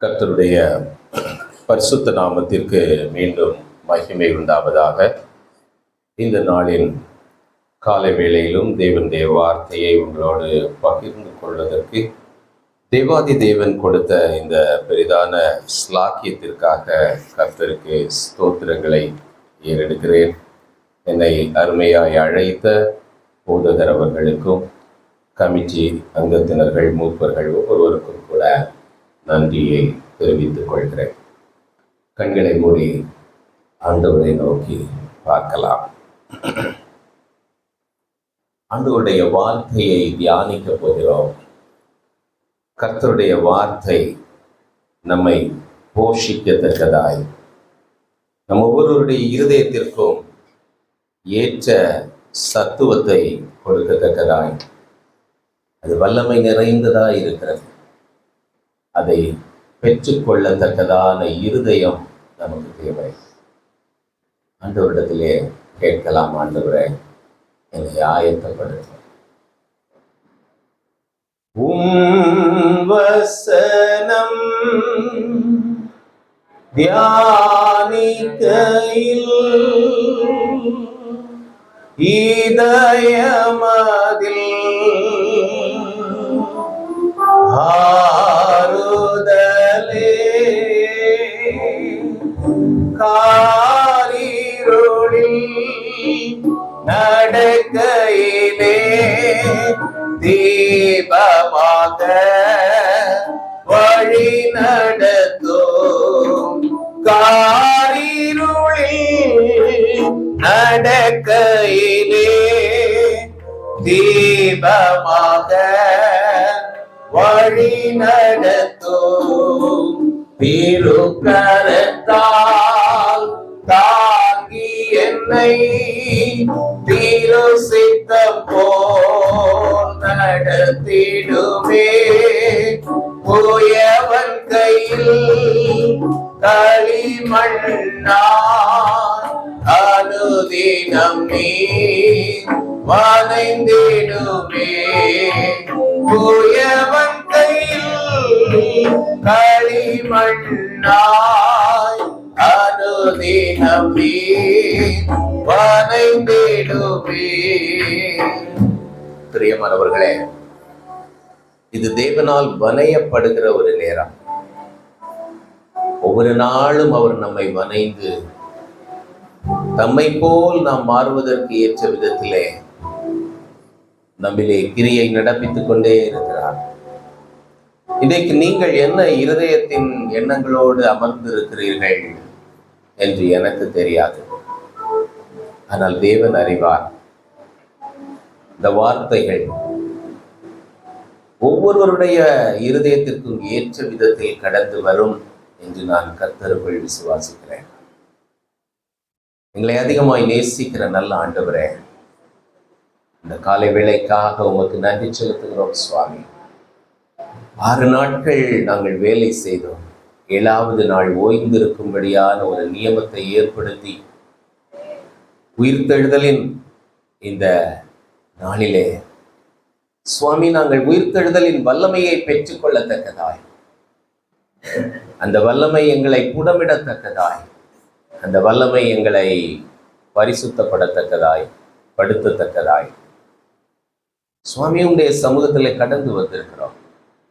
கர்த்தருடைய பரிசுத்த நாமத்திற்கு மீண்டும் மகிமை உண்டாவதாக. இந்த நாளின் காலை வேளையிலும் தேவனுடைய வார்த்தையை உங்களோடு பகிர்ந்து கொள்வதற்கு தேவாதி தேவன் கொடுத்த இந்த பெரிதான ஸ்லாக்கியத்திற்காக கர்த்தருக்கு ஸ்தோத்திரங்களை ஏறெடுக்கிறேன். என்னை அருமையாய் அழைத்த போதகர் அவர்களுக்கும் கமிட்டி அங்கத்தினர்கள் மூப்பர்கள் ஒவ்வொருவருக்கும் கூட நன்றியை தெரிவித்துக் கொள்கிறேன். கண்களை மூடி ஆண்டவரை நோக்கி பார்க்கலாம். ஆண்டவருடைய வார்த்தையை தியானிக்க போகிறோம். கர்த்தருடைய வார்த்தை நம்மை போஷிக்கத்தக்கதாய், நம் ஒவ்வொருவருடைய இருதயத்திற்கும் ஏற்ற சத்துவத்தை கொடுக்கத்தக்கதாய், அது வல்லமை நிறைந்ததாய் இருக்கிறது. அதை பெற்றுக்கொள்ளத்தக்கதான இருதயம் நமக்கு தேவை. ஆண்டவரிடத்திலே கேட்கலாம், ஆண்டவரே என்னை ஆயத்தப்படுத்தும். வசனம் தியானிக்கையில் இதயமதில் ஆறுதலே காரிருளில் நடக்கையிலே தீபமாக வழி நடத்தும். காரிருளில் நடக்கையிலே தீபமாக வழி நடத்தும். திருக்கரத்தால் தாங்கி என்னை திரு சித்தம் போல் நடத்திடுமே. புயவன் கையில் களிமண்ணாய் அனுதினம் நீ வனைந்திடுமே. புயவன் கையில் களிமண்ணாய் அனுதினம் நீ வனைந்திடுமே. பிரியமானவர்களே, இது தேவனால் வனையப்படுகிற ஒரு நேரம். ஒவ்வொரு நாளும் அவர் நம்மை வனைந்து தம்மை போல் நாம் மாறுவதற்கு ஏற்ற விதத்திலே நம்மிலே கிரியை நடப்பித்துக் கொண்டே இருக்கிறார். இன்றைக்கு நீங்கள் என்ன இருதயத்தின் எண்ணங்களோடு அமர்ந்திருக்கிறீர்கள் என்று எனக்கு தெரியாது. ஆனால் தேவன் அறிவார். இந்த வார்த்தைகள் ஒவ்வொருவருடைய இருதயத்திற்கும் ஏற்ற விதத்தில் கடந்து வரும் என்று நான் கர்த்தருக்குள் விசுவாசிக்கிறேன். எங்களை அதிகமாய் நேசிக்கிற நல்ல ஆண்டவரே, இந்த காலை வேளைக்காக உமக்கு நன்றி செலுத்துகிறோம் சுவாமி. 6 நாட்கள் நாங்கள் வேலை செய்தோம். 7வது நாள் ஓய்ந்திருக்கும்படியான ஒரு நியமத்தை ஏற்படுத்தி உயிர்த்தெழுதலின் இந்த நாளிலே சுவாமி நாங்கள் உயிர்த்தெழுதலின் வல்லமையை பெற்றுக்கொள்ளத்தக்கதாய், அந்த வல்லமை எங்களை புடமிடத்தக்கதாய், அந்த வல்லமை எங்களை பரிசுத்தப்படத்தக்கதாய், படுத்தத்தக்கதாய் சுவாமி உடைய சமூகத்தில் கடந்து வந்திருக்கிறோம்.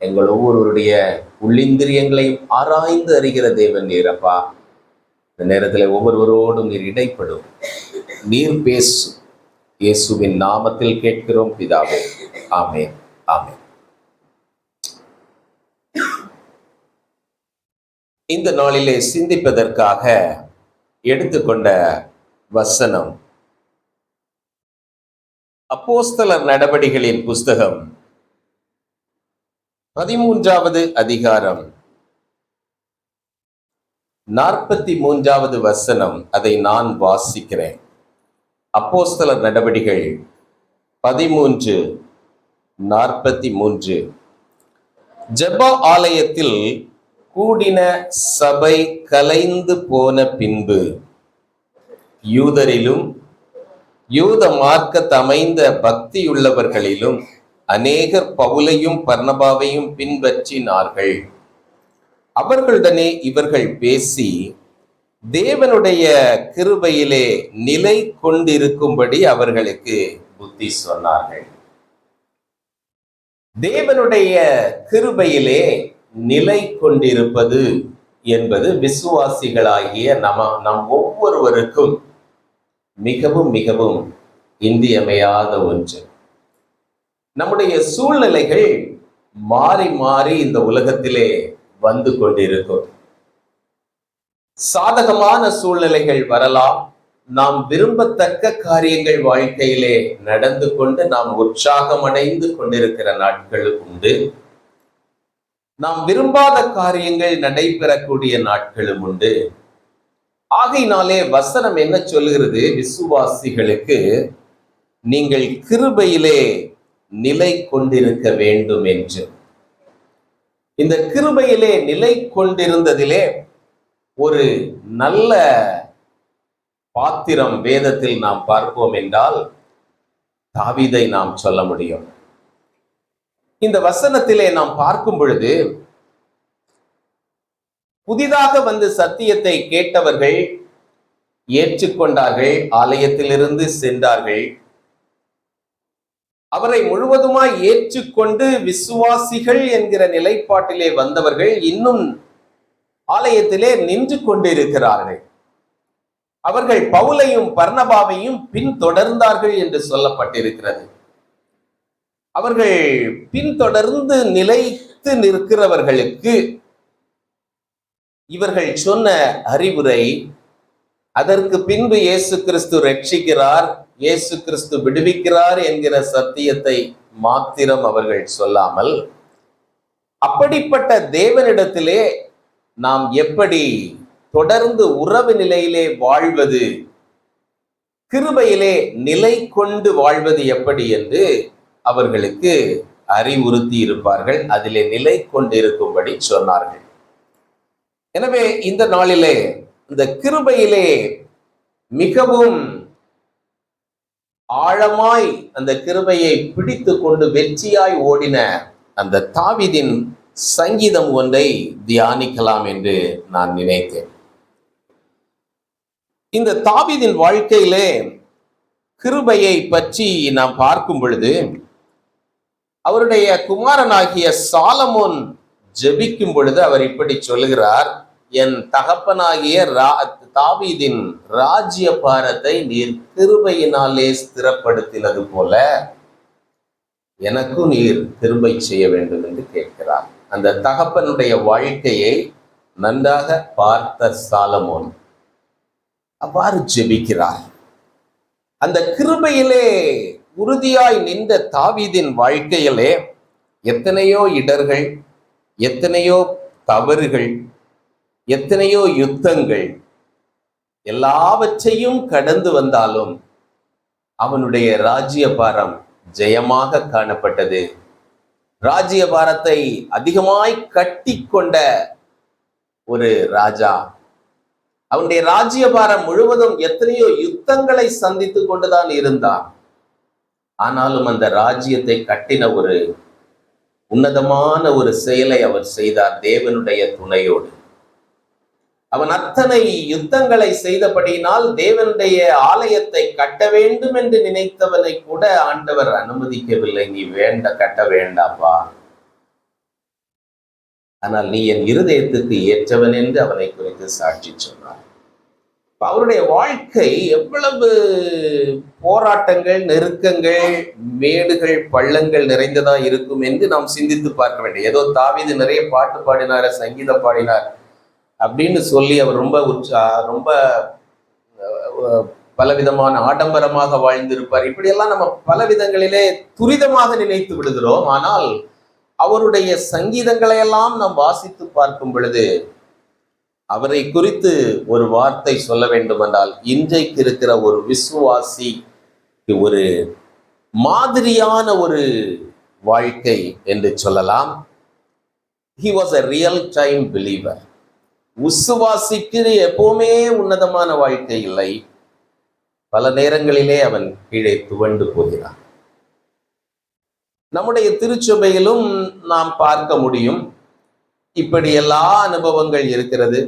எங்கள் ஒவ்வொருவருடைய உள்ளிந்திரியங்களையும் ஆராய்ந்து அறிகிற தேவன் நீரப்பா. இந்த நேரத்தில் ஒவ்வொருவரோடும் நீர் இடைப்படும், நீர் பேசும். இயேசுவின் நாமத்தில் கேட்கிறோம் பிதாவே, ஆமென், ஆமென். இந்த நாளிலே சிந்திப்பதற்காக எடுத்துக்கொண்ட வசனம் அப்போஸ்தலர் நடபடிகளின் புஸ்தகம் 13வது அதிகாரம் 43வது வசனம். அதை நான் வாசிக்கிறேன். அப்போஸ்தலர் நடபடிகள் 13:43. ஜெப ஆலயத்தில் கூடின சபை கலைந்து போன பின்பு யூதரிலும் யூத மார்க்கத்தமைந்த பக்தியுள்ளவர்களிலும் அநேகர் பவுலையும் பர்னபாவையும் பின்பற்றினார்கள். அவர்களுடனே இவர்கள் பேசி தேவனுடைய கிருபையிலே நிலை கொண்டிருக்கும்படி அவர்களுக்கு புத்தி சொன்னார்கள். தேவனுடைய கிருபையிலே நிலை கொண்டிருப்பது என்பது விசுவாசிகளாகிய நம் ஒவ்வொருவருக்கும் மிகவும் மிகவும் இன்றியமையாத ஒன்று. நம்முடைய சூழ்நிலைகள் மாறி மாறி இந்த உலகத்திலே வந்து கொண்டிருக்கும். சாதகமான சூழ்நிலைகள் வரலாம். நாம் விரும்பத்தக்க காரியங்கள் வாழ்க்கையிலே நடந்து கொண்டு நாம் உற்சாகமடைந்து கொண்டிருக்கிற நாட்கள் உண்டு. நாம் விரும்பாத காரியங்கள் நடைபெறக்கூடிய நாட்களும் உண்டு. ஆகையினாலே வசனம் என்ன சொல்கிறது? விசுவாசிகளுக்கு நீங்கள் கிருபையிலே நிலை கொண்டிருக்க வேண்டும் என்று. இந்த கிருபையிலே நிலை கொண்டிருந்ததிலே ஒரு நல்ல பாத்திரம் வேதத்தில் நாம் பார்ப்போம் என்றால் தாவீதை நாம் சொல்ல முடியும். இந்த வசனத்திலே நாம் பார்க்கும் பொழுது புதிதாக வந்து சத்தியத்தை கேட்டவர்கள் ஏற்றுக்கொண்டார்கள், ஆலயத்திலிருந்து சென்றார்கள். அவரை முழுவதுமாய் ஏற்றுக்கொண்டு விசுவாசிகள் என்கிற நிலைப்பாட்டிலே வந்தவர்கள் இன்னும் ஆலயத்திலே நின்று கொண்டிருக்கிறார்கள். அவர்கள் பவுலையும் பர்னபாவையும் பின்தொடர்ந்தார்கள் என்று சொல்லப்பட்டிருக்கிறது. அவர்கள் பின்தொடர்ந்து நிலைத்து நிற்கிறவர்களுக்கு இவர்கள் சொன்ன அறிவுரை, அதற்கு பின்பு இயேசு கிறிஸ்து ரட்சிக்கிறார், இயேசு கிறிஸ்து விடுவிக்கிறார் என்கிற சத்தியத்தை மாத்திரம் அவர்கள் சொல்லாமல், அப்படிப்பட்ட தேவனிடத்திலே நாம் எப்படி தொடர்ந்து உறவு நிலையிலே வாழ்வது, கிருபையிலே நிலை கொண்டு வாழ்வது எப்படி என்று அவர்களுக்கு அறிவுறுத்தி இருப்பார்கள். அதிலே நிலை கொண்டிருக்கும்படி சொன்னார்கள். எனவே இந்த நாளிலே இந்த கிருபையிலே மிகவும் ஆழமாய் அந்த கிருபையை பிடித்து கொண்டு வெற்றியாய் ஓடின அந்த தாவீதின் சங்கீதம் ஒன்றை தியானிக்கலாம் என்று நான் நினைத்தேன். இந்த தாவீதின் வாழ்க்கையிலே கிருபையை பற்றி நாம் பார்க்கும் பொழுது அவருடைய குமாரனாகிய சாலமோன் ஜெபிக்கும் பொழுது அவர் இப்படி சொல்லுகிறார், என் தகப்பனாகிய தாவீதின் ராஜ்ய பாரத்தை நீர் கிருபையினாலே ஸ்திரப்படுத்தினது போல எனக்கும் நீர் கிருபை செய்ய வேண்டும் என்று கேட்கிறார். அந்த தகப்பனுடைய வாழ்க்கையை நன்றாக பார்த்த சாலமோன் அவ்வாறு ஜெபிக்கிறார். அந்த கிருபையிலே உறுதியாய் நின்ற தாவீதின் வாழ்க்கையிலே எத்தனையோ இடர்கள், எத்தனையோ தவறுகள், எத்தனையோ யுத்தங்கள் எல்லாவற்றையும் கடந்து வந்தாலும் அவனுடைய ராஜ்யபாரம் ஜெயமாக காணப்பட்டது. ராஜ்யபாரத்தை அதிகமாய் கட்டி கொண்ட ஒரு ராஜா. அவனுடைய ராஜ்யபாரம் முழுவதும் எத்தனையோ யுத்தங்களை சந்தித்து கொண்டுதான் இருந்தான். ஆனாலும் அந்த ராஜ்யத்தை கட்டின ஒரு உன்னதமான ஒரு செயலை அவர் செய்தார் தேவனுடைய துணையோடு. அவன் அத்தனை யுத்தங்களை செய்தபடியினால் தேவனுடைய ஆலயத்தை கட்ட வேண்டும் என்று நினைத்தவனை கூட ஆண்டவர் அனுமதிக்கவில்லை. நீ கட்ட வேண்டாப்பா, ஆனால் நீ என் இருதயத்துக்கு ஏற்றவன் என்று அவனை குறித்து சாட்சி சொன்னார். அவருடைய வாழ்க்கை எவ்வளவு போராட்டங்கள், நெருக்கங்கள், மேடுகள், பள்ளங்கள் நிறைந்ததா இருக்கும் என்று நாம் சிந்தித்து பார்க்க வேண்டும். ஏதோ தாவீது நிறைய பாட்டு பாடினார், சங்கீதம் பாடினார் அப்படின்னு சொல்லி அவர் ரொம்ப பலவிதமான ஆடம்பரமாக வாழ்ந்திருப்பார். இப்படியெல்லாம் நம்ம பலவிதங்களிலே துரிதமாக நினைத்து விடுகிறோம். ஆனால் அவருடைய சங்கீதங்களை எல்லாம் நாம் வாசித்து பார்க்கும் பொழுது அவரை குறித்து ஒரு வார்த்தை சொல்ல வேண்டுமென்றால், இன்றைக்கு இருக்கிற ஒரு விசுவாசி ஒரு மாதிரியான ஒரு வாழ்க்கை என்று சொல்லலாம். He was a real time believer. விசுவாசிக்கு எப்பவுமே உன்னதமான வாழ்க்கை இல்லை. பல நேரங்களிலே அவன் கீழே துவண்டு போகிறான். நம்முடைய திருச்சபையிலும் நாம் பார்க்க முடியும். இப்படி எல்லா அனுபவங்கள் இருக்கிறது.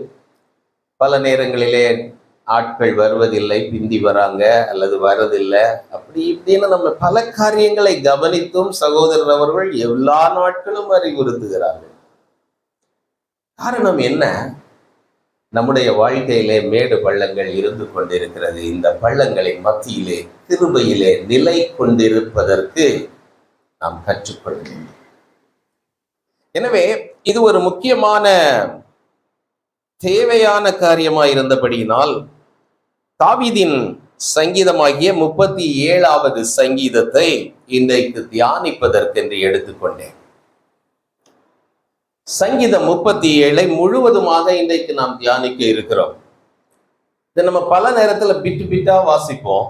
பல நேரங்களிலே ஆட்கள் வருவதில்லை, பிந்தி வராங்க, அல்லது வரதில்லை, அப்படி இப்படின்னு நம்ம பல காரியங்களை கவனித்தும் சகோதரர் அவர்கள் எல்லா நாட்களும் அறிவுறுத்துகிறார்கள். காரணம் என்ன? நம்முடைய வாழ்க்கையிலே மேடு பள்ளங்கள் இருந்து கொண்டிருக்கிறது. இந்த பள்ளங்களின் மத்தியிலே கிருபையிலே நிலை கொண்டிருப்பதற்கு நாம் கற்றுக்கொள்ள வேண்டும். எனவே இது ஒரு முக்கியமான தேவையான காரியமாய் இருந்தபடியினால் தாவீதின் சங்கீதமாகிய 37வது சங்கீதத்தை இன்றைக்கு தியானிப்பதற்கென்று எடுத்துக்கொண்டேன். சங்கீதம் 37 முழுவதுமாக இன்றைக்கு நாம் தியானிக்க இருக்கிறோம். இதை நம்ம பல நேரத்துல பிட்டா வாசிப்போம்.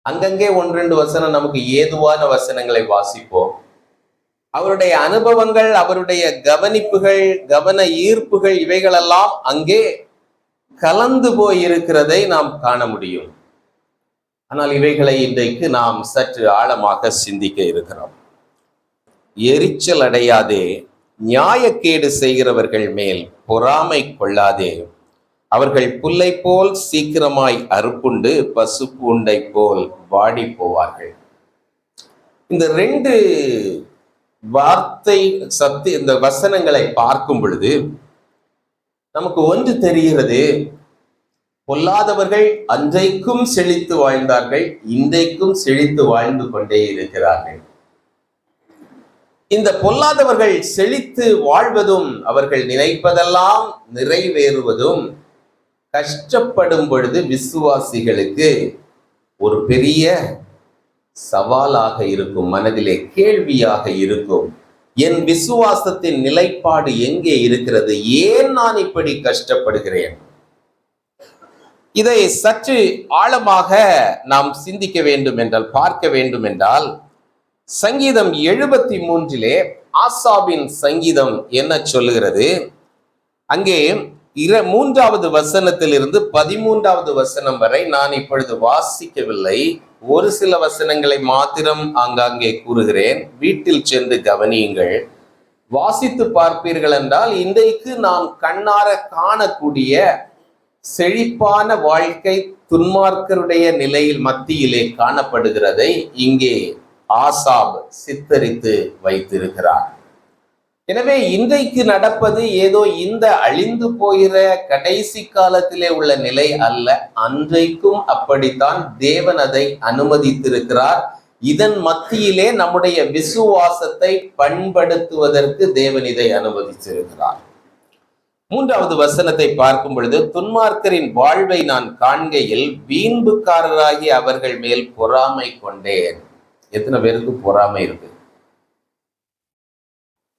அங்கங்கே 1-2 வசனம் நமக்கு ஏதுவான வசனங்களை வாசிப்போம். அவருடைய அனுபவங்கள், அவருடைய கவனிப்புகள், கவன ஈர்ப்புகள், இவைகளெல்லாம் அங்கே கலந்து போயிருக்கிறதை நாம் காண முடியும். ஆனால் இவைகளை இன்றைக்கு நாம் சற்று ஆழமாக சிந்திக்க இருக்கிறோம். எரிச்சல் அடையாதே, நியாயக்கேடு செய்கிறவர்கள் மேல் பொறாமை கொள்ளாதே, அவர்கள் புல்லை போல் சீக்கிரமாய் அறுப்புண்டு பசு பூண்டை போல் வாடி போவார்கள். இந்த 2 வார்த்தை இந்த வசனங்களை பார்க்கும் பொழுது நமக்கு ஒன்று தெரிகிறது. பொல்லாதவர்கள் அன்றைக்கும் செழித்து வாழ்ந்தார்கள், இன்றைக்கும் செழித்து வாழ்ந்து கொண்டே இருக்கிறார்கள். இந்த பொல்லாதவர்கள் செழித்து வாழ்வதும், அவர்கள் நினைப்பதெல்லாம் நிறைவேறுவதும் கஷ்டப்படும் பொழுது விசுவாசிகளுக்கு ஒரு பெரிய சவாலாக இருக்கும், மனதிலே கேள்வியாக இருக்கும். என் விசுவாசத்தின் நிலைப்பாடு எங்கே இருக்கிறது? ஏன் நான் இப்படி கஷ்டப்படுகிறேன்? இதை சற்று ஆழமாக நாம் சிந்திக்க வேண்டும் என்றால், பார்க்க வேண்டும் என்றால், சங்கீதம் 73 ஆசாபின் சங்கீதம் என்ன சொல்லுகிறது? அங்கே 3வது வசனத்திலிருந்து 13வது வசனம் வரை நான் இப்பொழுது வாசிக்கவில்லை. ஒரு சில வசனங்களை மாத்திரம் ஆங்காங்கே கூறுகிறேன். வீட்டில் சென்று கவனியுங்கள். வாசித்து பார்ப்பீர்கள் என்றால் இன்றைக்கு நாம் கண்ணார காணக்கூடிய செழிப்பான வாழ்க்கை துன்மார்க்கருடைய நிலையில் மத்தியிலே காணப்படுகிறதை இங்கே ஆசாப் சித்தரித்து வைத்திருக்கிறார். எனவே இன்றைக்கு நடப்பது ஏதோ இந்த அழிந்து போகிற கடைசி காலத்திலே உள்ள நிலை அல்ல. அன்றைக்கும் அப்படித்தான் தேவன் அதை அனுமதித்திருக்கிறார். இதன் மத்தியிலே நம்முடைய விசுவாசத்தை பண்படுத்துவதற்கு தேவன் இதை அனுமதித்திருக்கிறார். 3வது வசனத்தை பார்க்கும் பொழுது, துன்மார்க்கரின் வாழ்வை நான் காண்கையில் வீண்புக்காரராகி அவர்கள் மேல் பொறாமை கொண்டேன். எத்தனை பேருக்கு பொறாமை இருக்கு?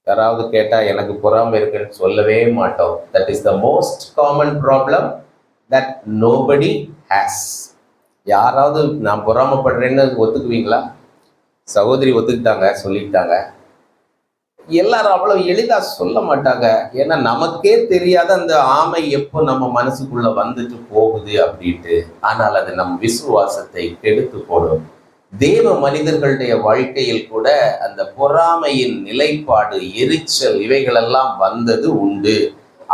யாராவது கேட்டா எனக்கு பொறாமை இருக்குன்னு சொல்லவே மாட்டோம். That is the most common problem that nobody has. யாராவது நான் பொறாமப்படுறேன்னு ஒத்துக்குவீங்களா? சகோதரி ஒத்துக்கிட்டாங்க, சொல்லிக்கிட்டாங்க. எல்லாரும் அவ்வளவு எளிதா சொல்ல மாட்டாங்க. ஏன்னா நமக்கே தெரியாத அந்த ஆமை எப்போ நம்ம மனசுக்குள்ள வந்துட்டு போகுது அப்படின்ட்டு. ஆனால் அது நம் விசுவாசத்தை கெடுத்து போடும். தேவ மனிதர்களுடைய வாழ்க்கையில் கூட அந்த பொறாமையின் நிலைப்பாடு, எரிச்சல், இவைகளெல்லாம் வந்தது உண்டு.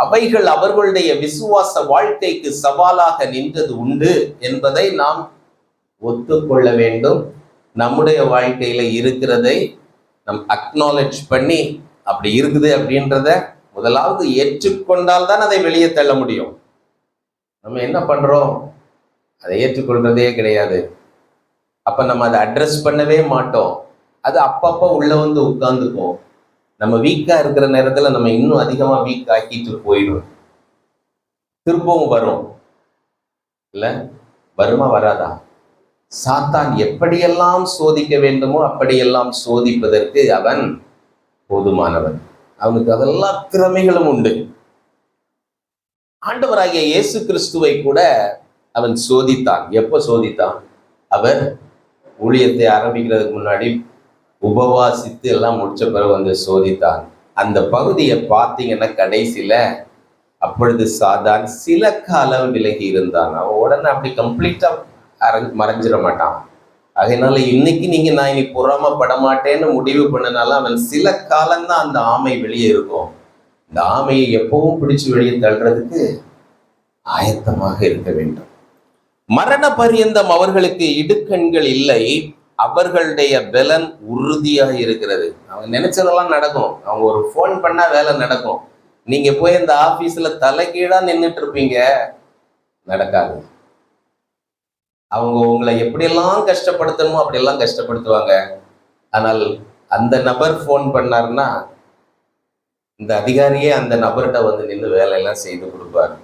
அவைகள் அவர்களுடைய விசுவாச வாழ்க்கைக்கு சவாலாக நின்றது உண்டு என்பதை நாம் ஒத்துக்கொள்ள வேண்டும். நம்முடைய வாழ்க்கையில இருக்கிறதை நம் அக்னாலேஜ் பண்ணி அப்படி இருக்குது அப்படின்றத முதலாவது ஏற்றுக்கொண்டால் தான் அதை வெளியே தள்ள முடியும். நம்ம என்ன பண்றோம்? அதை ஏற்றுக்கொள்றதே கிடையாது. அப்ப நம்ம அதை அட்ரஸ் பண்ணவே மாட்டோம். அது அப்பப்போ உள்ள வந்து உட்கார்ந்துக்கும். நம்ம வீக்கா இருக்கிற நேரத்துல நம்ம இன்னும் அதிகமா வீக் ஆக்கிட்டு போயிடும். திரும்பவும் வரும் இல்ல? வருமா வராதா? சாத்தான் எப்படியெல்லாம் சோதிக்க வேண்டுமோ அப்படியெல்லாம் சோதிப்பதற்கு அவன் போதுமானவன். அவனுக்கு அதெல்லாம் திறமைகளும் உண்டு. ஆண்டவராகிய இயேசு கிறிஸ்துவை கூட அவன் சோதித்தான். எப்ப சோதித்தான்? அவர் ஊழியத்தை ஆரம்பிக்கிறதுக்கு முன்னாடி உபவாசித்து எல்லாம் முடிச்ச பிறகு வந்து சோதித்தான். அந்த பகுதியை பார்த்தீங்கன்னா கடைசியில அப்பொழுது சாத்தான் சில காலம் விலகி இருந்தான். அவன் உடனே அப்படி கம்ப்ளீட்டா மறைஞ்சிட மாட்டான். அதனால இன்னைக்கு நீங்க நான் இனி பொறாமப்பட மாட்டேன்னு முடிவு பண்ணனால அவன் சில காலம்தான் அந்த ஆமை வெளியே இருக்கும். இந்த ஆமையை எப்பவும் பிடிச்சு வெளியே தள்ளுறதுக்கு ஆயத்தமாக இருக்க வேண்டும். மரண பரியந்தம் அவர்களுக்கு இடுக்கண்கள் இல்லை, அவர்களுடைய பலன் உறுதியாக இருக்கிறது. அவங்க நினைச்சதெல்லாம் நடக்கும். அவங்க ஒரு ஃபோன் பண்ணா வேலை நடக்கும். நீங்க போய் இந்த ஆபீஸ்ல தலைகீழா நின்றுட்டு இருப்பீங்க, நடக்காது. அவங்க உங்களை எப்படியெல்லாம் கஷ்டப்படுத்தணுமோ அப்படியெல்லாம் கஷ்டப்படுத்துவாங்க. ஆனால் அந்த நபர் ஃபோன் பண்ணாருன்னா இந்த அதிகாரியே அந்த நபர்கிட்ட வந்து நின்று வேலையெல்லாம் செய்து கொடுப்பாரு.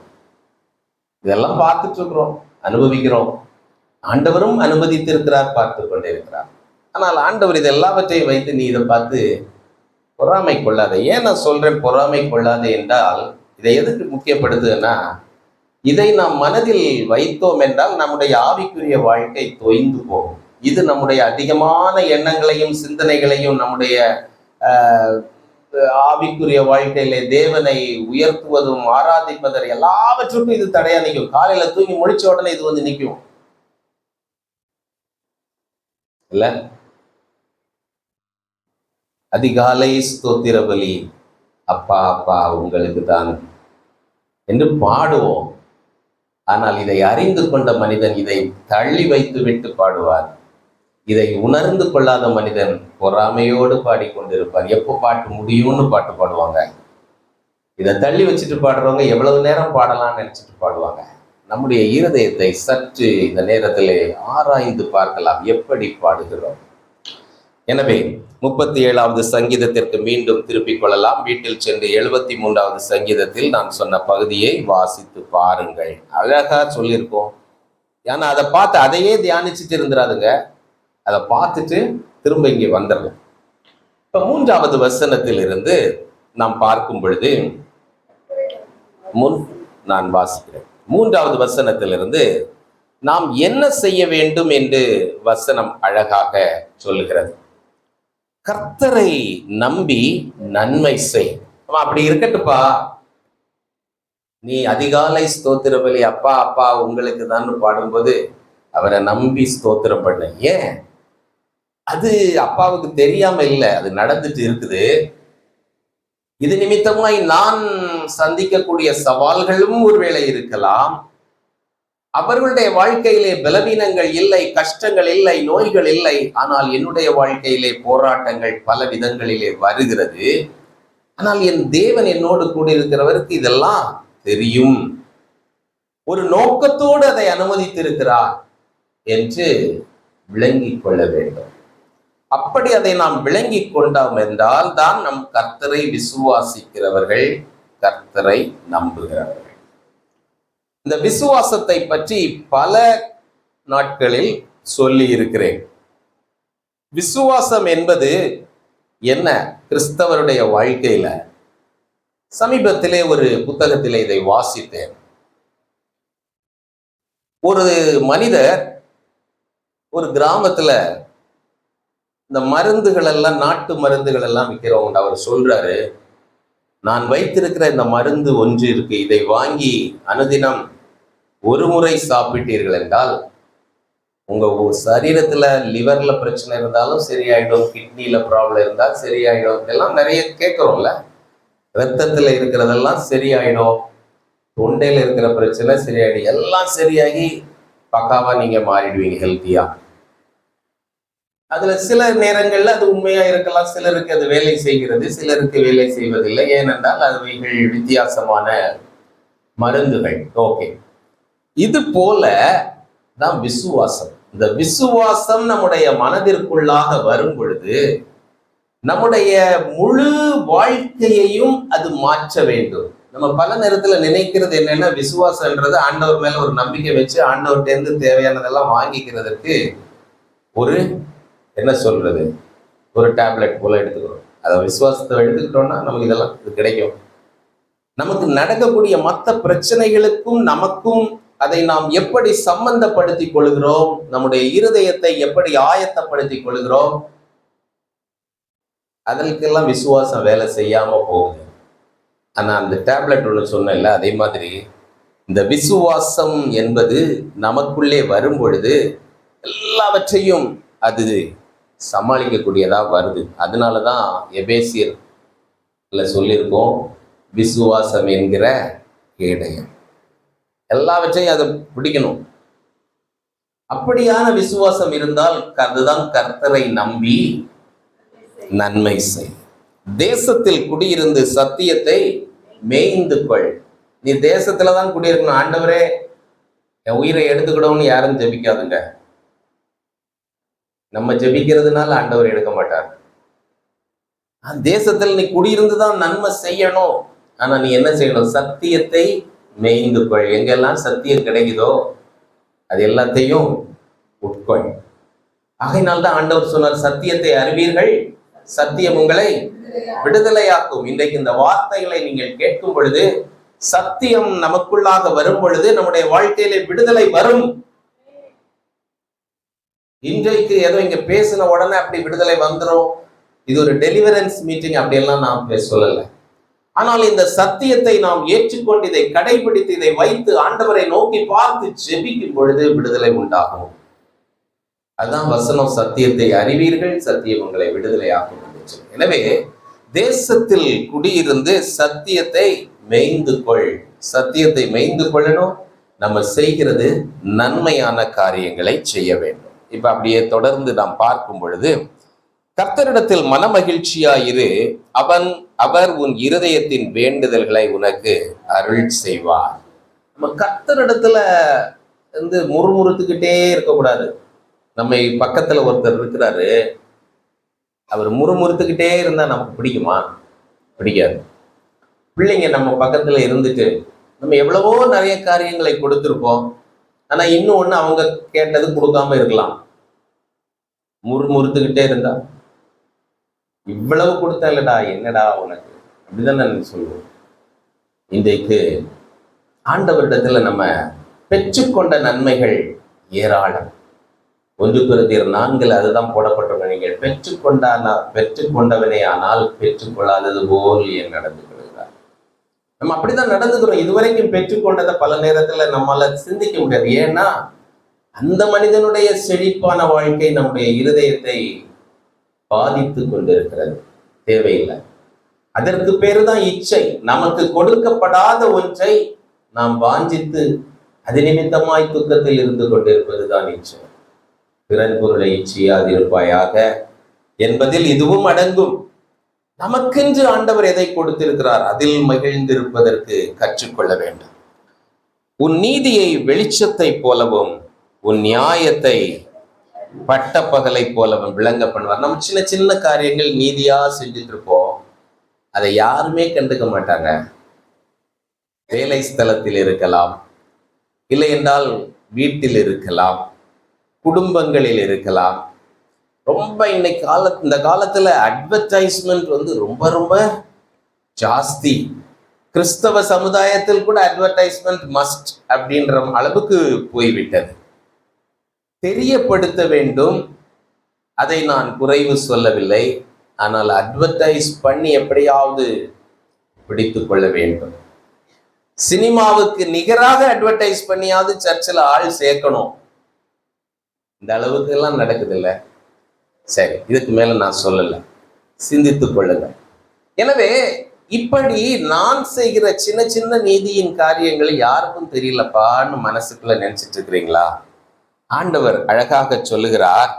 இதெல்லாம் பார்த்துட்டு இருக்கிறோம், அனுபவிக்கிறோம். ஆண்டவரும் அனுமதித்திருக்கிறார், பார்த்து கொண்டே இருக்கிறார். ஆனால் ஆண்டவர் இது எல்லாவற்றையும் வைத்து நீ இதை பார்த்து பொறாமை கொள்ளாதே. ஏன் நான் சொல்றேன் பொறாமை கொள்ளாதே என்றால், இதை எதுக்கு முக்கியப்படுத்துன்னா, இதை நாம் மனதில் வைத்தோம் என்றால் நம்முடைய ஆவிக்குரிய வாழ்க்கை தொய்ந்து போகும். இது நம்முடைய அதிகமான எண்ணங்களையும் சிந்தனைகளையும் நம்முடைய ஆவிக்குரிய வாழ்க்கையிலே தேவனை உயர்த்துவதும் ஆராதிப்பதற்கு எல்லாவற்றுக்கும் இது தடையா நிற்கும். காலையில தூங்கி முடிச்ச உடனே இது வந்து நிற்கும் இல்ல? அதிகாலை ஸ்தோத்திர பலி, அப்பா அப்பா உங்களுக்கு தான் என்று பாடுவோம். ஆனால் இதை அறிந்து கொண்ட மனிதன் இதை தள்ளி வைத்து விட்டு பாடுவார். இதை உணர்ந்து கொள்ளாத மனிதன் பொறாமையோடு பாடிக்கொண்டிருப்பார். எப்போ பாட்டு முடியும்னு பாட்டு பாடுவாங்க. இதை தள்ளி வச்சுட்டு பாடுறவங்க எவ்வளவு நேரம் பாடலாம்னு நினைச்சிட்டு பாடுவாங்க. நம்முடைய இருதயத்தை சற்று இந்த நேரத்திலே ஆராய்ந்து பார்க்கலாம், எப்படி பாடுகிறோம். எனவே 37வது சங்கீதத்திற்கு மீண்டும் திருப்பிக் கொள்ளலாம். வீட்டில் சென்று 73வது சங்கீதத்தில் நான் சொன்ன பகுதியை வாசித்து பாருங்கள். அழகா சொல்லியிருக்கோம். ஏன்னா அதை பார்த்து அதையே தியானிச்சுட்டு இருந்துடாதுங்க, அதை பார்த்துட்டு திரும்ப இங்கே வந்துடலாம். இப்ப 3வது வசனத்தில் இருந்து நாம் பார்க்கும் பொழுது நான் வாசிக்கிறேன். 3வது வசனத்திலிருந்து நாம் என்ன செய்ய வேண்டும் என்று வசனம் அழகாக சொல்லுகிறது. கர்த்தரை நம்பி நன்மை செய். அப்படி இருக்கட்டுப்பா, நீ அதிகாலை ஸ்தோத்திர பலி அப்பா அப்பா உங்களுக்கு தான் பாடும்போது அவரை நம்பி ஸ்தோத்திரம் பண்ண. ஏன்? அது அப்பாவுக்கு தெரியாம இல்லை, அது நடந்துட்டு இருக்குது. இது நிமித்தமாய் நான் சந்திக்கக்கூடிய சவால்களும் ஒருவேளை இருக்கலாம். அவர்களுடைய வாழ்க்கையிலே பலவீனங்கள் இல்லை, கஷ்டங்கள் இல்லை, நோய்கள் இல்லை. ஆனால் என்னுடைய வாழ்க்கையிலே போராட்டங்கள் பல விதங்களிலே வருகிறது. ஆனால் என் தேவன் என்னோடு கூடியிருக்கிறவருக்கு இதெல்லாம் தெரியும். ஒரு நோக்கத்தோடு அதை அனுமதித்திருக்கிறார் என்று விளங்கிக் கொள்ள வேண்டும். அப்படி அதை நாம் விளங்கி கொண்டோம் என்றால் தான் நம் கர்த்தரை விசுவாசிக்கிறவர்கள், கர்த்தரை நம்புகிறவர்கள். இந்த விசுவாசத்தை பற்றி பல நாட்களில் சொல்லி இருக்கிறேன். விசுவாசம் என்பது என்ன கிறிஸ்தவருடைய வாழ்க்கையில? சமீபத்திலே ஒரு புத்தகத்திலே இதை வாசித்தேன். ஒரு மனிதர் ஒரு கிராமத்துல இந்த மருந்துகள் எல்லாம், நாட்டு மருந்துகள் எல்லாம் விற்கிறவங்க, அவர் சொல்றாரு, நான் வைத்திருக்கிற இந்த மருந்து ஒன்று இருக்கு, இதை வாங்கி அனுதினம் ஒரு முறை சாப்பிட்டீர்கள் என்றால் உங்க சரீரத்துல லிவர்ல பிரச்சனை இருந்தாலும் சரியாயிடும், கிட்னில ப்ராப்ளம் இருந்தால் சரியாயிடும். இதெல்லாம் நிறைய கேட்கிறோம்ல. ரத்தத்துல இருக்கிறதெல்லாம் சரியாயிடும், தொண்டையில இருக்கிற பிரச்சனை சரியாயிடும், எல்லாம் சரியாகி பக்காவா நீங்க மாறிடுவீங்க, ஹெல்த்தியா. அதுல சில நேரங்கள்ல அது உண்மையா இருக்கலாம், சிலருக்கு அது வேலை செய்கிறது, சிலருக்கு வேலை செய்வதில்லை. ஏனென்றால் அதுவைகள் வித்தியாசமான மருந்துகள். ஓகே, இது போல தான் விசுவாசம். இந்த விசுவாசம் நம்முடைய மனதிற்குள்ளாக வரும் பொழுது நம்முடைய முழு வாழ்க்கையையும் அது மாற்ற வேண்டும். நம்ம பல நேரத்துல நினைக்கிறது என்னன்னா, விசுவாசம்ன்றது ஆண்டவர் மேல ஒரு நம்பிக்கை வச்சு ஆண்டவர்கிட்ட இருந்து தேவையானதெல்லாம் வாங்கிக்கிறதுக்கு ஒரு என்ன சொல்றது, ஒரு டேப்லெட் போல எடுத்துக்கிறோம். அதை விசுவாசத்தை எடுத்துக்கிட்டோம்னா நமக்கு இதெல்லாம் இது கிடைக்கும். நமக்கு நடக்கக்கூடிய மற்ற பிரச்சனைகளுக்கும் நமக்கும் அதை நாம் எப்படி சம்பந்தப்படுத்திக் கொள்கிறோம், நம்முடைய இருதயத்தை எப்படி ஆயத்தப்படுத்திக் கொள்கிறோம், அதற்கெல்லாம் விசுவாசம் வேலை செய்யாம போகுது. ஆனா அந்த டேப்லெட் ஒன்று சொன்னேன்ல, அதே மாதிரி இந்த விசுவாசம் என்பது நமக்குள்ளே வரும் பொழுது எல்லாவற்றையும் அது சமாளிக்கக்கூடியதா வருது. அதனாலதான் எபேசியர்ல சொல்லியிருக்கோம், விசுவாசம் என்கிற கேடயம். எல்லாவற்றையும் அதை பிடிக்கணும். அப்படியான விசுவாசம் இருந்தால் அதுதான் கர்த்தரை நம்பி நன்மை செய். தேசத்தில் குடியிருந்து சத்தியத்தை மேய்ந்து கொள். நீ தேசத்துலதான் குடியிருக்கணும். ஆண்டவரே என் உயிரை எடுத்துக்கிடவும்னு யாரும் ஜெபிக்காதுங்க. நம்ம ஜெபிக்கிறதுனால ஆண்டவர் எடுக்க மாட்டார். தேசத்தில் நீ குடியிருந்துதான் நன்மை செய்யணும். ஆனா நீ என்ன செய்யணும்? சத்தியத்தை மேய்ந்து கொள். எங்கெல்லாம் சத்தியம் கிடைக்குதோ அது எல்லாத்தையும் உட்கொள். ஆகையினால்தான் ஆண்டவர் சொன்னார், சத்தியத்தை அறிவீர்கள், சத்தியம் உங்களை விடுதலையாக்கும். இன்றைக்கு இந்த வார்த்தைகளை நீங்கள் கேட்கும் பொழுது, சத்தியம் நமக்குள்ளாக வரும் பொழுது நம்முடைய வாழ்க்கையில விடுதலை வரும். இன்றைக்கு ஏதோ இங்க பேசின உடனே அப்படி விடுதலை வந்துடும், இது ஒரு டெலிவரன்ஸ் மீட்டிங் அப்படியெல்லாம் நான் சொல்லலை. ஆனால் இந்த சத்தியத்தை நாம் ஏற்றுக்கொண்டு இதை கடைபிடித்து இதை வைத்து ஆண்டவரை நோக்கி பார்த்து ஜெபிக்கும் பொழுது விடுதலை உண்டாகும். அதுதான் வசனம், சத்தியத்தை அறிவீர்கள், சத்தியம் உங்களை விடுதலையாக்கும். எனவே தேசத்தில் குடியிருந்து சத்தியத்தை மேய்ந்து கொள். சத்தியத்தை மேய்ந்து கொள்ளணும். நம்ம செய்கிறது நன்மையான காரியங்களை செய்ய வேண்டும். இப்ப அப்படியே தொடர்ந்து நாம் பார்க்கும் பொழுது, கர்த்தரிடத்தில் மனமகிழ்ச்சியாயிரு, அவர் உன் இருதயத்தின் வேண்டுதல்களை உனக்கு அருள் செய்வார். நம்ம கர்த்தரிடத்துல வந்து முறுமுறுத்துக்கிட்டே இருக்கக்கூடாது. நம்ம பக்கத்துல ஒருத்தர் இருக்கிறாரு, அவர் முறுமுறுத்துக்கிட்டே இருந்தா நமக்கு பிடிக்குமா? பிடிக்காது. பிள்ளைங்க நம்ம பக்கத்துல இருந்துட்டு நம்ம எவ்வளவோ நிறைய காரியங்களை கொடுத்துருப்போம், ஆனா இன்னும் ஒண்ணு அவங்க கேட்டது கொடுக்காம இருக்கலாம். முறுமுறுத்துக்கிட்டே இருந்தா, இவ்வளவு கொடுத்தா இல்லடா, என்னடா உனக்கு, அப்படிதான் நான் சொல்லுவோம். இன்றைக்கு ஆண்டவரிடத்துல நம்ம பெற்றுக்கொண்ட நன்மைகள் ஏராளம். 1 கொரிந்தியர் 4 அதுதான் போடப்பட்டவங்க, நீங்கள் பெற்றுக்கொண்டவனே ஆனால் பெற்றுக்கொள்ளாதது போல் ஏன் நடந்து கொள்கிறார். நம்ம அப்படிதான் நடந்துக்கிறோம். இதுவரைக்கும் பெற்றுக்கொண்டதை பல நேரத்துல நம்மளால சிந்திக்க முடியாது. ஏன்னா அந்த மனிதனுடைய செழிப்பான வாழ்க்கை நம்முடைய இருதயத்தை பாதித்து கொண்டிருக்கிறது. தேவையில்லை. அதற்கு பேரு தான் இச்சை. நமக்கு கொடுக்கப்படாத ஒன்றை நாம் வாஞ்சித்து அது நிமித்தமாய் துக்கத்தில் இருந்து கொண்டிருப்பதுதான் இச்சை. பிறன் பொருளை இச்சையாதிருப்பாயாக என்பதில் இதுவும் அடங்கும். நமக்கென்று ஆண்டவர் எதை கொடுத்திருக்கிறார், அதில் மகிழ்ந்திருப்பதற்கு கற்றுக்கொள்ள வேண்டும். உன் நீதியை வெளிச்சத்தை போலவும் உன் நியாயத்தை பட்ட பகலை போலவும் விளங்க பண்ணுவார். நம்ம சின்ன சின்ன காரியங்கள் நீதியா செஞ்சுட்டு இருப்போம், அதை யாருமே கண்டுக்க மாட்டாங்க. வேலை ஸ்தலத்தில் இருக்கலாம், இல்லை என்றால் வீட்டில் இருக்கலாம், குடும்பங்களில் இருக்கலாம். ரொம்ப இந்த காலத்துல அட்வர்டைஸ்மெண்ட் வந்து ரொம்ப ரொம்ப ஜாஸ்தி. கிறிஸ்தவ சமுதாயத்தில் கூட அட்வர்டைஸ்மெண்ட் மஸ்ட் அப்படின்ற அளவுக்கு போய்விட்டது. தெரியப்படுத்த வேண்டும், அதை நான் குறைவு சொல்லவில்லை. ஆனால் அட்வர்டைஸ் பண்ணி எப்படியாவது பிடித்து கொள்ள வேண்டும். சினிமாவுக்கு நிகராக அட்வர்டைஸ் பண்ணியாவது சர்ச்சில் ஆள் சேர்க்கணும். இந்த அளவுக்கு எல்லாம் நடக்குது இல்ல? சரி, இதுக்கு மேல நான் சொல்லல, சிந்தித்துக் கொள்ளுங்க. எனவே இப்படி நான் செய்கிற சின்ன சின்ன நீதியின் காரியங்கள் யாருக்கும் தெரியலப்பான்னு மனசுக்குள்ள நினைச்சிட்டு இருக்கிறீங்களா? ஆண்டவர் அழகாக சொல்லுகிறார்,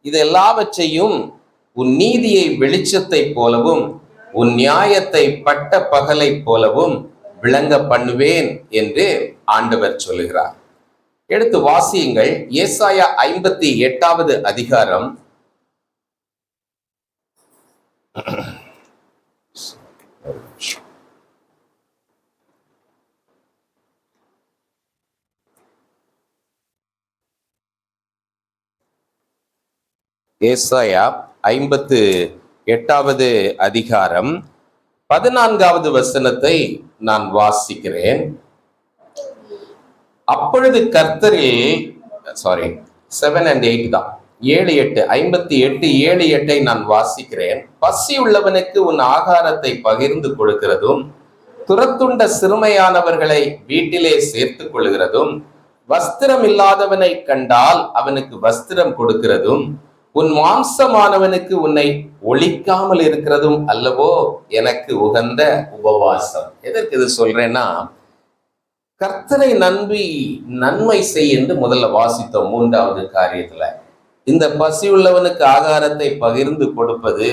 இது எல்லாவற்றையும் உன் நீதியை வெளிச்சத்தை போலவும் உன் நியாயத்தை பட்ட பகலை போலவும் விளங்க பண்ணுவேன் என்று ஆண்டவர் சொல்லுகிறார். எடுத்து வாசியுங்கள். ஏசாயா 58வது அதிகாரம் 58வது அதிகாரம் 14வது வசனத்தை நான் வாசிக்கிறேன். அப்பொழுது கர்த்தரில் 7 and 8 தான், 7, 8, 58, 7, 8 நான் வாசிக்கிறேன். பசி உள்ளவனுக்கு உன் ஆகாரத்தை பகிர்ந்து கொடுக்கிறதும், துரத்துண்ட சிறுமையானவர்களை வீட்டிலே சேர்த்துக் கொள்கிறதும், வஸ்திரம் இல்லாதவனை கண்டால் அவனுக்கு வஸ்திரம் கொடுக்கிறதும், உன் மாம்சமானவனுக்கு உன்னை ஒழிக்காமல் இருக்கிறதும் அல்லவோ எனக்கு உகந்த உபவாசம். எதற்கு இது சொல்றேன்னா, கர்த்தரை நம்பி நன்மை செய் என்று முதல்ல வாசித்தோம் 3வது காரியத்துல. இந்த பசியுள்ளவனுக்கு ஆகாரத்தை பகிர்ந்து கொடுப்பது,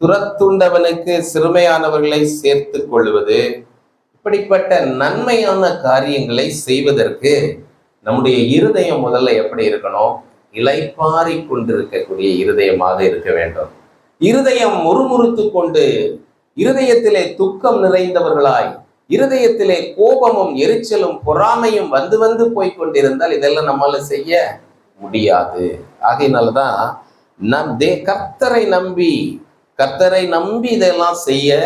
துரத்துண்டவனுக்கு சிறுமையானவர்களை சேர்த்து கொள்வது, இப்படிப்பட்ட நன்மையான காரியங்களை செய்வதற்கு நம்முடைய இருதயம் முதல்ல எப்படி இருக்கணும்? இளைப்பாரி கொண்டிருக்கக்கூடிய இருதயமாக இருக்க வேண்டும். இருதயம் முறுமுறுத்து கொண்டு, இருதயத்திலே துக்கம் நிறைந்தவர்களாய், இருதயத்திலே கோபமும் எரிச்சலும் பொறாமையும் வந்து வந்து போய்கொண்டிருந்தால் இதெல்லாம் நம்மளால செய்ய முடியாது. ஆகையினாலதான் கர்த்தரை நம்பி இதெல்லாம் செய்ய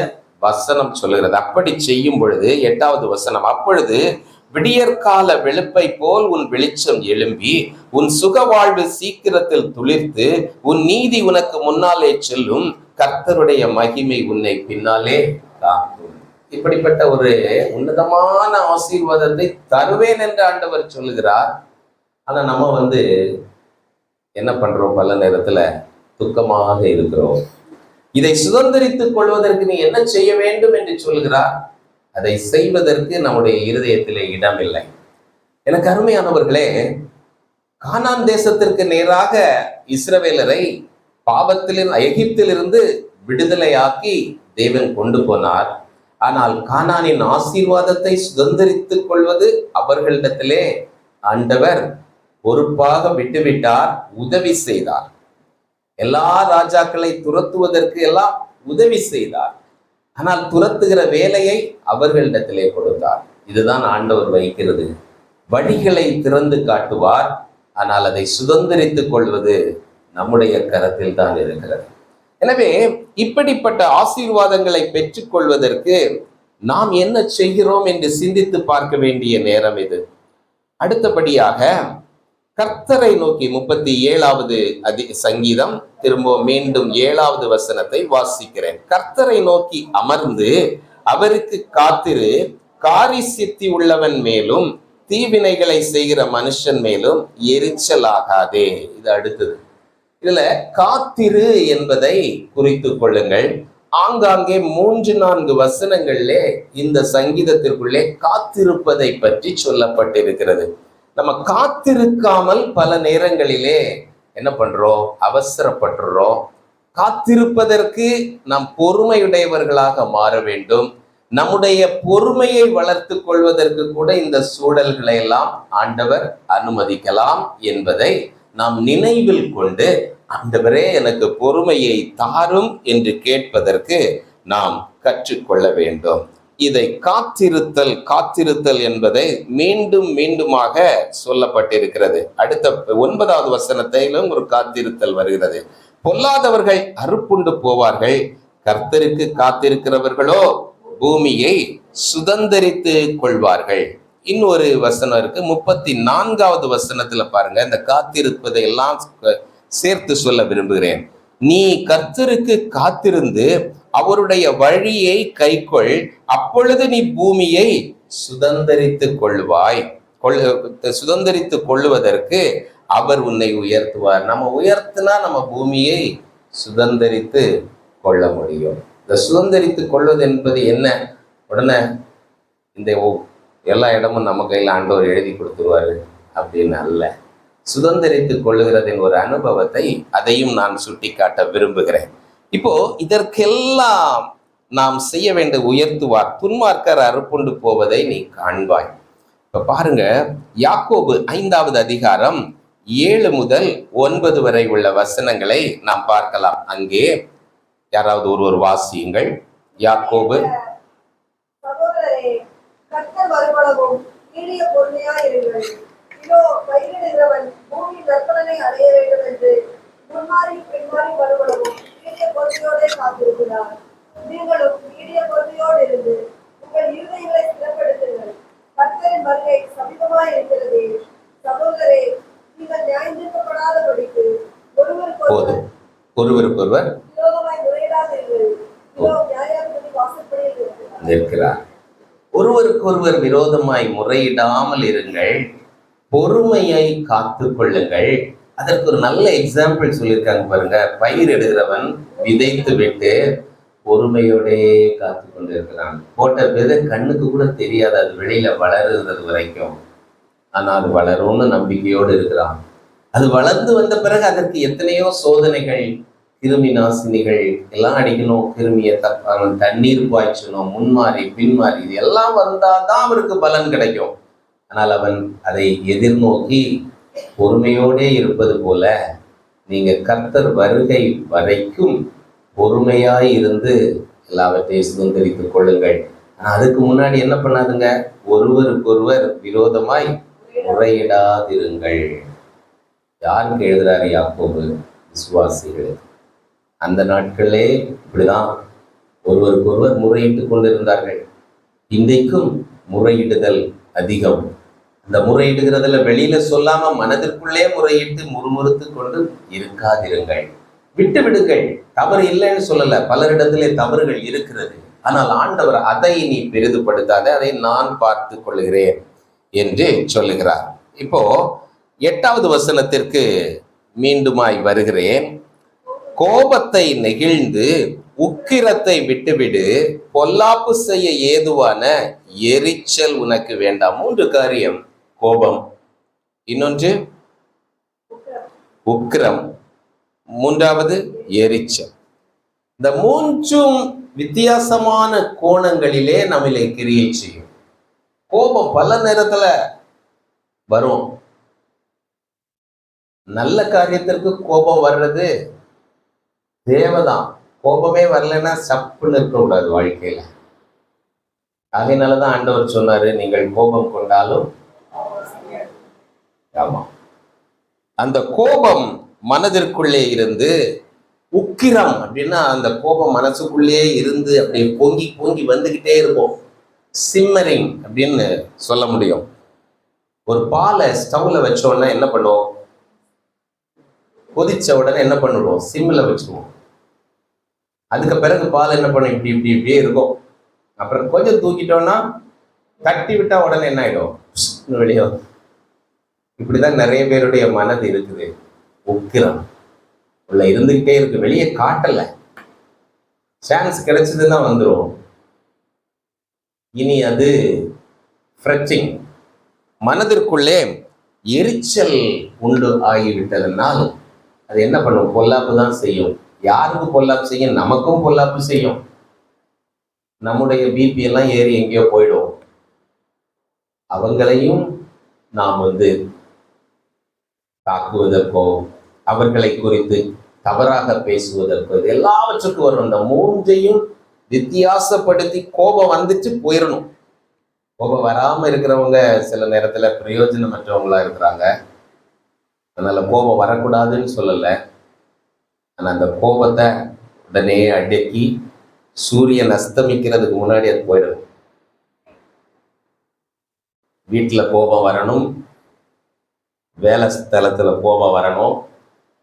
வசனம் சொல்லுகிறது. அப்படி செய்யும் பொழுது 8வது வசனம், அப்பொழுது விடியற்கால வெளுப்பை போல் உன் வெளிச்சம் எழும்பி உன் சுக வாழ்வு சீக்கிரத்தில் துளிர்த்து உன் நீதி உனக்கு முன்னாலே செல்லும், கர்த்தருடைய மகிமை உன்னை பின்னாலே காக்கும். இப்படிப்பட்ட ஒரு உன்னதமான ஆசீர்வாதத்தை தருவேன் என்று ஆண்டவர் சொல்லுகிறார். ஆனா நம்ம என்ன பண்றோம்? பல நேரத்துல துக்கமாக இருக்கிறோம். இதை சுதந்திரித்துக் கொள்வதற்கு நீ என்ன செய்ய வேண்டும் என்று சொல்கிறார். அதை செய்வதற்கு நம்முடைய இருதயத்திலே இடம் இல்லை. எனக்கு அருமையானவர்களே, கானான் தேசத்திற்கு நேராக இஸ்ரவேலரை எகிப்திலிருந்து விடுதலையாக்கி தேவன் கொண்டு போனார். ஆனால் கானானின் ஆசீர்வாதத்தை சுதந்திரித்துக் கொள்வது அவர்களிடத்திலே ஆண்டவர் பொறுப்பாக விட்டுவிட்டார், உதவி செய்தார். எல்லா ராஜாக்களை துரத்துவதற்கு எல்லாம் உதவி செய்தார். ஆனால் துரத்துகிற வேலையை அவர்களிடத்திலே கொடுத்தார். இதுதான் ஆண்டவர் வைக்கிறது. வழிகளை திறந்து காட்டுவார், ஆனால் அதை சுதந்திரித்துக் கொள்வது நம்முடைய கரத்தில் தான் இருக்கிறது. எனவே இப்படிப்பட்ட ஆசீர்வாதங்களை பெற்றுக் கொள்வதற்கு நாம் என்ன செய்கிறோம் என்று சிந்தித்து பார்க்க வேண்டிய நேரம் இது. அடுத்தபடியாக கர்த்தரை நோக்கி 37வது சங்கீதம், திரும்ப மீண்டும் 7வது வசனத்தை வாசிக்கிறேன். கர்த்தரை நோக்கி அமர்ந்து அவருக்கு காத்திரு, காரி சித்தி உள்ளவன் மேலும் தீவினைகளை செய்கிற மனுஷன் மேலும் எரிச்சலாகாதே. இது அடுத்தது. இதுல காத்திரு என்பதை குறித்து கொள்ளுங்கள். ஆங்காங்கே 3-4 வசனங்களிலே இந்த சங்கீதத்திற்குள்ளே காத்திருப்பதை பற்றி சொல்லப்பட்டிருக்கிறது. நம்ம காத்திருக்காமல் பல நேரங்களிலே என்ன பண்றோம்? அவசரப்பட்டுறோம். காத்திருப்பதற்கு நாம் பொறுமையுடையவர்களாக மாற வேண்டும். நம்முடைய பொறுமையை வளர்த்து கொள்வதற்கு கூட இந்த சூழல்களை எல்லாம் ஆண்டவர் அனுமதிக்கலாம் என்பதை நாம் நினைவில் கொண்டு, ஆண்டவரே எனக்கு பொறுமையை தாரும் என்று கேட்பதற்கு நாம் கற்றுக்கொள்ள வேண்டும். இதை காத்திருத்தல் என்பதை மீண்டும் மீண்டுமாக சொல்லப்பட்டிருக்கிறது. அடுத்த 9வது வசனத்திலும் ஒரு காத்திருத்தல் வருகிறது. பொல்லாதவர்கள் அறுப்புண்டு போவார்கள், கர்த்தருக்கு காத்திருக்கிறவர்களோ பூமியை சுதந்திரித்து கொள்வார்கள். இன்னொரு வசனம் இருக்கு, 34வது வசனத்துல பாருங்க. இந்த காத்திருப்பதை எல்லாம் சேர்த்து சொல்ல விரும்புகிறேன். நீ கர்த்தருக்கு காத்திருந்து அவருடைய வழியை கைக்கொள், அப்பொழுது நீ பூமியை சுதந்திரித்துக் கொள்வாய். சுதந்திரித்துக் கொள்வதற்கு அவர் உன்னை உயர்த்துவார். நம்ம உயர்த்தினா நம்ம பூமியை சுதந்திரித்து கொள்ள முடியும். இந்த சுதந்திரித்துக் கொள்வது என்பது என்ன? உடனே இந்த எல்லா இடமும் நம்ம கையில் ஆண்டவர் எழுதி கொடுத்துருவாரு அப்படின்னு அல்ல. சுதந்திரித்துக் கொள்ளுகிறதின் ஒரு அனுபவத்தை அதையும் நான் சுட்டிக்காட்ட விரும்புகிறேன். இப்போ இதற்கெல்லாம் நாம் செய்ய வேண்டிய உயர்த்துவார். துன்மார்க்கர் அறுப்புண்டு போவதை நீ காண்பாய். இப்ப பாருங்க, யாக்கோபு 5வது அதிகாரம் 7 முதல் 9 வரை உள்ள வசனங்களை நாம் பார்க்கலாம். அங்கே யாராவது ஒருவர் வாசியுங்கள். யாக்கோபு. நீங்களும் நீடிய பொறுமையோடு இருந்து உங்கள் இருதயங்களை ஸ்திரப்படுத்துங்கள். கர்த்தரின் வருகை சமீபமாய் இருக்கிறதே. சகோதரரே, நீங்கள் நியாயந்தீர்க்கப்படாதபடிக்கு ஒருவருக்கொருவர் விரோதமாய் முறையிடாதீர்கள். நியாயாதிபதி வாசற்படியில் இருக்கிறார். ஒருவருக்கொருவர் விரோதமாய் முறையிடாமல் இருங்கள். பொறுமையை காத்து கொள்ளுங்கள். அதற்கு ஒரு நல்ல எக்ஸாம்பிள் சொல்லியிருக்காங்க பாருங்க. பயிர் எடுக்கிறவன் விதைத்து விட்டு பொறுமையோடே காத்து கொண்டு இருக்கிறான். போட்ட விதை கண்ணுக்கு கூட தெரியாது, அது வெளியில வளருறது வரைக்கும். ஆனா அது வளரும்னு நம்பிக்கையோடு இருக்கிறான். அது வளர்ந்து வந்த பிறகு அதற்கு எத்தனையோ சோதனைகள், கிருமி நாசினிகள் எல்லாம் அடிக்கணும், கிருமியை அவன் தண்ணீர் பாய்ச்சணும், முன்மாறி பின்மாறி இது எல்லாம் வந்தாதான் அவருக்கு பலன் கிடைக்கும். ஆனால் அவன் அதை எதிர்நோக்கி பொறுமையோடே இருப்பது போல நீங்க கர்த்தர் வருகை வரைக்கும் பொறுமையாய் இருந்து எல்லாவற்றையும் சுதந்திரித்துக் கொள்ளுங்கள். ஆனா அதுக்கு முன்னாடி என்ன பண்ணாதுங்க? ஒருவருக்கொருவர் விரோதமாய் முறையிடாதிருங்கள். யாருக்கு எழுதுறாரு யாக்கோபு? விசுவாசிகள். அந்த நாட்களே இப்படிதான் ஒருவருக்கொருவர் முறையிட்டு கொண்டிருந்தார்கள். இன்றைக்கும் முறையிடுதல் அதிகம். அந்த முறையிடுகிறதுல வெளியில சொல்லாம மனதிற்குள்ளே முறையிட்டு முறுமுறுத்து கொண்டு இருக்காதிருங்கள். விட்டு விடுங்கள். தவறு இல்லைன்னு சொல்லல, பலரிடத்திலே தவறுகள் இருக்கிறது. ஆனால் ஆண்டவர் அதை நீ பெரிதுபடுத்தாத, அதை நான் பார்த்து கொள்கிறேன் என்று சொல்லுகிறார். இப்போ 8வது வசனத்திற்கு மீண்டுமாய் வருகிறேன். கோபத்தை நெகிழ்ந்து உக்கிரத்தை விட்டுவிடு, பொல்லாப்பு செய்ய ஏதுவான எரிச்சல் உனக்கு வேண்டாம். 3 காரியம்: கோபம், இன்னொன்று உக்கிரம், 3வது எரிச்சல். இந்த 3ம் வித்தியாசமான கோணங்களிலே நம்மளை கிரியை செய்யும். கோபம் பல நேரத்துல வரும். நல்ல காரியத்திற்கு கோபம் வர்றது தேவைதான். கோபமே வரலைன்னா சப்புன்னு இருக்கக்கூடாது வாழ்க்கையில. அதனாலதான் ஆண்டவர் சொன்னாரு, நீங்கள் கோபம் கொண்டாலும். ஆமா, அந்த கோபம் மனதிற்குள்ளே இருந்து, உக்கிரம் அப்படின்னா அந்த கோபம் மனசுக்குள்ளே இருந்து அப்படியே பொங்கி பொங்கி வந்துகிட்டே இருக்கும். சிம்மரிங் அப்படின்னு சொல்ல முடியும். ஒரு பாலை ஸ்டவ்ல வச்சோன்னா என்ன பண்ணுவோம்? கொதிச்ச உடனே என்ன பண்ணுவோம்? சிம்மில் வச்சுருவோம். அதுக்கு பிறகு பால் என்ன பண்ணும்? இப்படி இப்படி இப்படியே இருக்கும். அப்புறம் கொஞ்சம் தூக்கிட்டோம்னா தட்டி விட்டா உடனே என்ன ஆயிடும்? வெளியே. இப்படிதான் நிறைய பேருடைய மனது இருக்குது. உக்கிரம் உள்ள இருந்துகிட்டே இருக்கு, வெளியே காட்டல. சான்ஸ் கிடைச்சதுன்னா வந்துடும். இனி அது ஃப்ரெச்சிங், மனதிற்குள்ளே எரிச்சல் உண்டு ஆகிவிட்டதுனால் அது என்ன பண்ணும்? பொல்லாப்பு தான் செய்யும். யாருக்கு பொல்லாப்பு செய்யும்? நமக்கும் பொல்லாப்பு செய்யும். நம்முடைய பிபி எல்லாம் ஏறி எங்கேயோ போயிடும். அவங்களையும் நாம் தாக்குவதற்கோ அவர்களை குறித்து தவறாக பேசுவதற்கோ இது எல்லாவற்றுக்கும் வரும். அந்த 3ஐயும் வித்தியாசப்படுத்தி கோபம் வந்துட்டு போயிடணும். கோபம் வராம இருக்கிறவங்க சில நேரத்துல பிரயோஜனமற்றவங்களா இருக்கிறாங்க. அதனால கோபம் வரக்கூடாதுன்னு சொல்லல. ஆனா அந்த கோபத்தை உடனே அடக்கி சூரியன் அஸ்தமிக்கிறதுக்கு முன்னாடி அது போயிடணும். வீட்டுல கோபம் வரணும், வேலை ஸ்தலத்துல கோபம் வரணும்.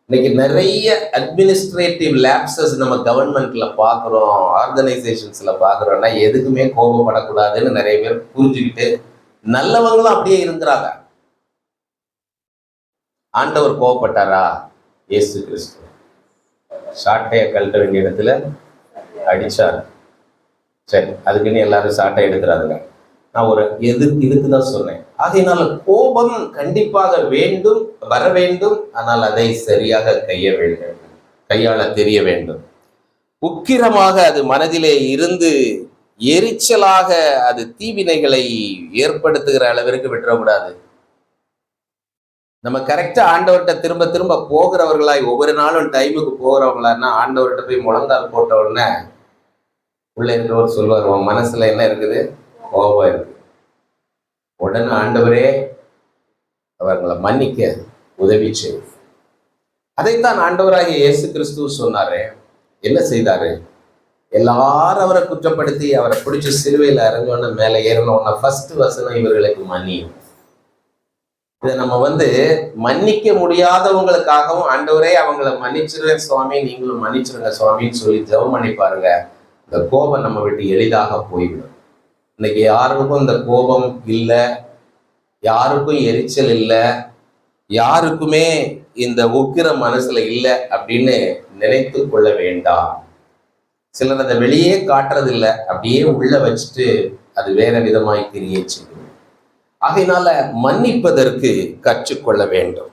இன்னைக்கு நிறைய அட்மினிஸ்ட்ரேட்டிவ் லேப்சஸ் நம்ம கவர்மெண்ட்ல பாக்குறோம், ஆர்கனைசேஷன்ஸ்ல பாக்குறோம்னா எதுக்குமே கோபப்படக்கூடாதுன்னு நிறைய பேர் புரிஞ்சுக்கிட்டு நல்லவங்களும் அப்படியே இருக்கிறாங்க. ஆண்டவர் கோபப்பட்டாரா? இயேசு கிறிஸ்து சாட்டையை கழட்ட வேண்டிய இடத்துல அடிச்சார். சரி, அதுக்குன்னு எல்லாரும் சாட்டை எடுக்கிறாங்க. நான் ஒரு இதுக்கு தான் சொன்னேன். ஆகையினால கோபம் கண்டிப்பாக வேண்டும், வர வேண்டும். ஆனால் அதை சரியாக கையாள தெரிய வேண்டும். உக்கிரமாக அது மனதிலே இருந்து எரிச்சலாக அது தீவினைகளை ஏற்படுத்துகிற அளவிற்கு விட்டுறக்கூடாது. நம்ம கரெக்டா ஆண்டவர்கிட்ட திரும்ப திரும்ப போகிறவர்களாய், ஒவ்வொரு நாளும் டைமுக்கு போகிறவங்களான்னா, ஆண்டவர்கிட்ட போய் முழங்கால் போட்ட உடனே உள்ள இருக்கிறவர் சொல்வார், உன் மனசுல என்ன இருக்குது? கோபம் இருக்கு. உடனே ஆண்டவரே அவர்களை மன்னிக்க உதவி செய்யும். அதைத்தான் ஆண்டவராகிய இயேசு கிறிஸ்து சொன்னாரு. என்ன செய்தாரு? எல்லாரும் அவரை குற்றப்படுத்தி அவரை பிடிச்ச சிலுவையில இறங்கணும்னு மேல ஏறணும்னா ஃபர்ஸ்ட் வசனம் இவர்களுக்கு மன்னியும். இதை நம்ம மன்னிக்க முடியாதவங்களுக்காகவும் ஆண்டவரே அவங்களை மன்னிச்சிருவேன் சுவாமி, நீங்களும் மன்னிச்சிருங்க சுவாமின்னு சொல்லி ஜெபம் பண்ணி பாருங்க. இந்த கோபம் நம்ம விட்டு எளிதாக போய்விடும். இன்னைக்கு யாருக்கும் இந்த கோபம் இல்லை, யாருக்கும் எரிச்சல் இல்லை, யாருக்குமே இந்த உக்கிரம் மனசுல இல்லை அப்படின்னு நினைத்து கொள்ள வேண்டாம். சிலர் அதை வெளியே காட்டுறது இல்லை, அப்படியே உள்ள வச்சுட்டு அது வேற விதமாய் கிரியை செய்யும். ஆகையினால மன்னிப்பதற்கு கற்றுக்கொள்ள வேண்டும்.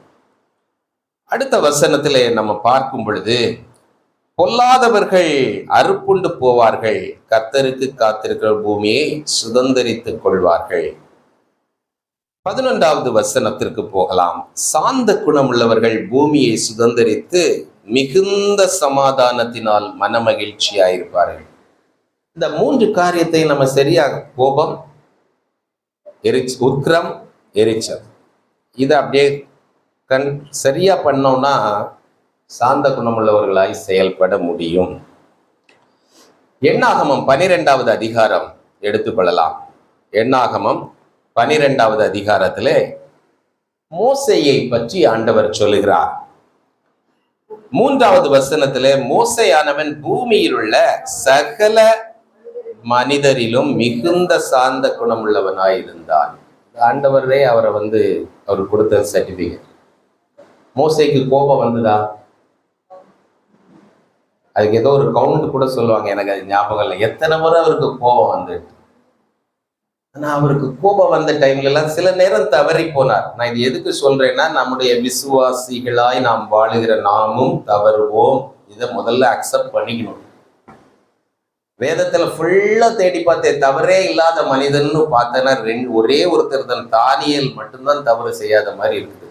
அடுத்த வசனத்திலே நம்ம பார்க்கும் பொழுது, பொல்லாதவர்கள் அறுப்புண்டு போவார்கள், கர்த்தருக்கு காத்திருக்கிற பூமியை சுதந்தரித்துக் கொள்வார்கள். 11வது வசனத்திற்கு போகலாம். சாந்த குணமுள்ளவர்கள் பூமியை சுதந்தரித்து மிகுந்த சமாதானத்தினால் மனமகிழ்ச்சியாயிருப்பார்கள். இந்த 3 காரியத்தை நம்ம சரியாக, கோபம், உக்கிரம், எரிச்சல், இதை அப்படியே சரியா பண்ணோம்னா சாந்த குணமுள்ளவர்களாய் செயல்பட முடியும். எண்ணாகமம் 12வது அதிகாரம் எடுத்துக்கொள்ளலாம். எண்ணாகமம் 12வது அதிகாரத்திலே மோசேயை பற்றி ஆண்டவர் சொல்லுகிறார். 3வது வசனத்திலே, மோசேயானவன் பூமியில் உள்ள சகல மனிதரிலும் மிகுந்த சாந்த குணமுள்ளவனாயிருந்தான். ஆண்டவரே அவரை அவர் கொடுத்த சர்டிபிகேட். மோசேக்கு கோபம் வந்ததா? அதுக்கு ஏதோ ஒரு கவுண்ட் கூட சொல்லுவாங்க, எனக்கு அது ஞாபகம் இல்லை எத்தனை முறை அவருக்கு கோபம் வந்து. ஆனா அவருக்கு கோபம் வந்த டைம்ல எல்லாம் சில நேரம் தவறி போனார். நான் இது எதுக்கு சொல்றேன்னா, நம்முடைய விசுவாசிகளாய் நாம் வாழுகிற நாமும் தவறுவோம். இதை முதல்ல அக்செப்ட் பண்ணிக்கணும். வேதத்துல ஃபுல்லா தேடி பார்த்தேன், தவறே இல்லாத மனிதன்னு பார்த்தேன்னா ஒரே ஒருத்தர் தான், தானியேல் மட்டும்தான் தவறு செய்யாத மாதிரி இருக்குது.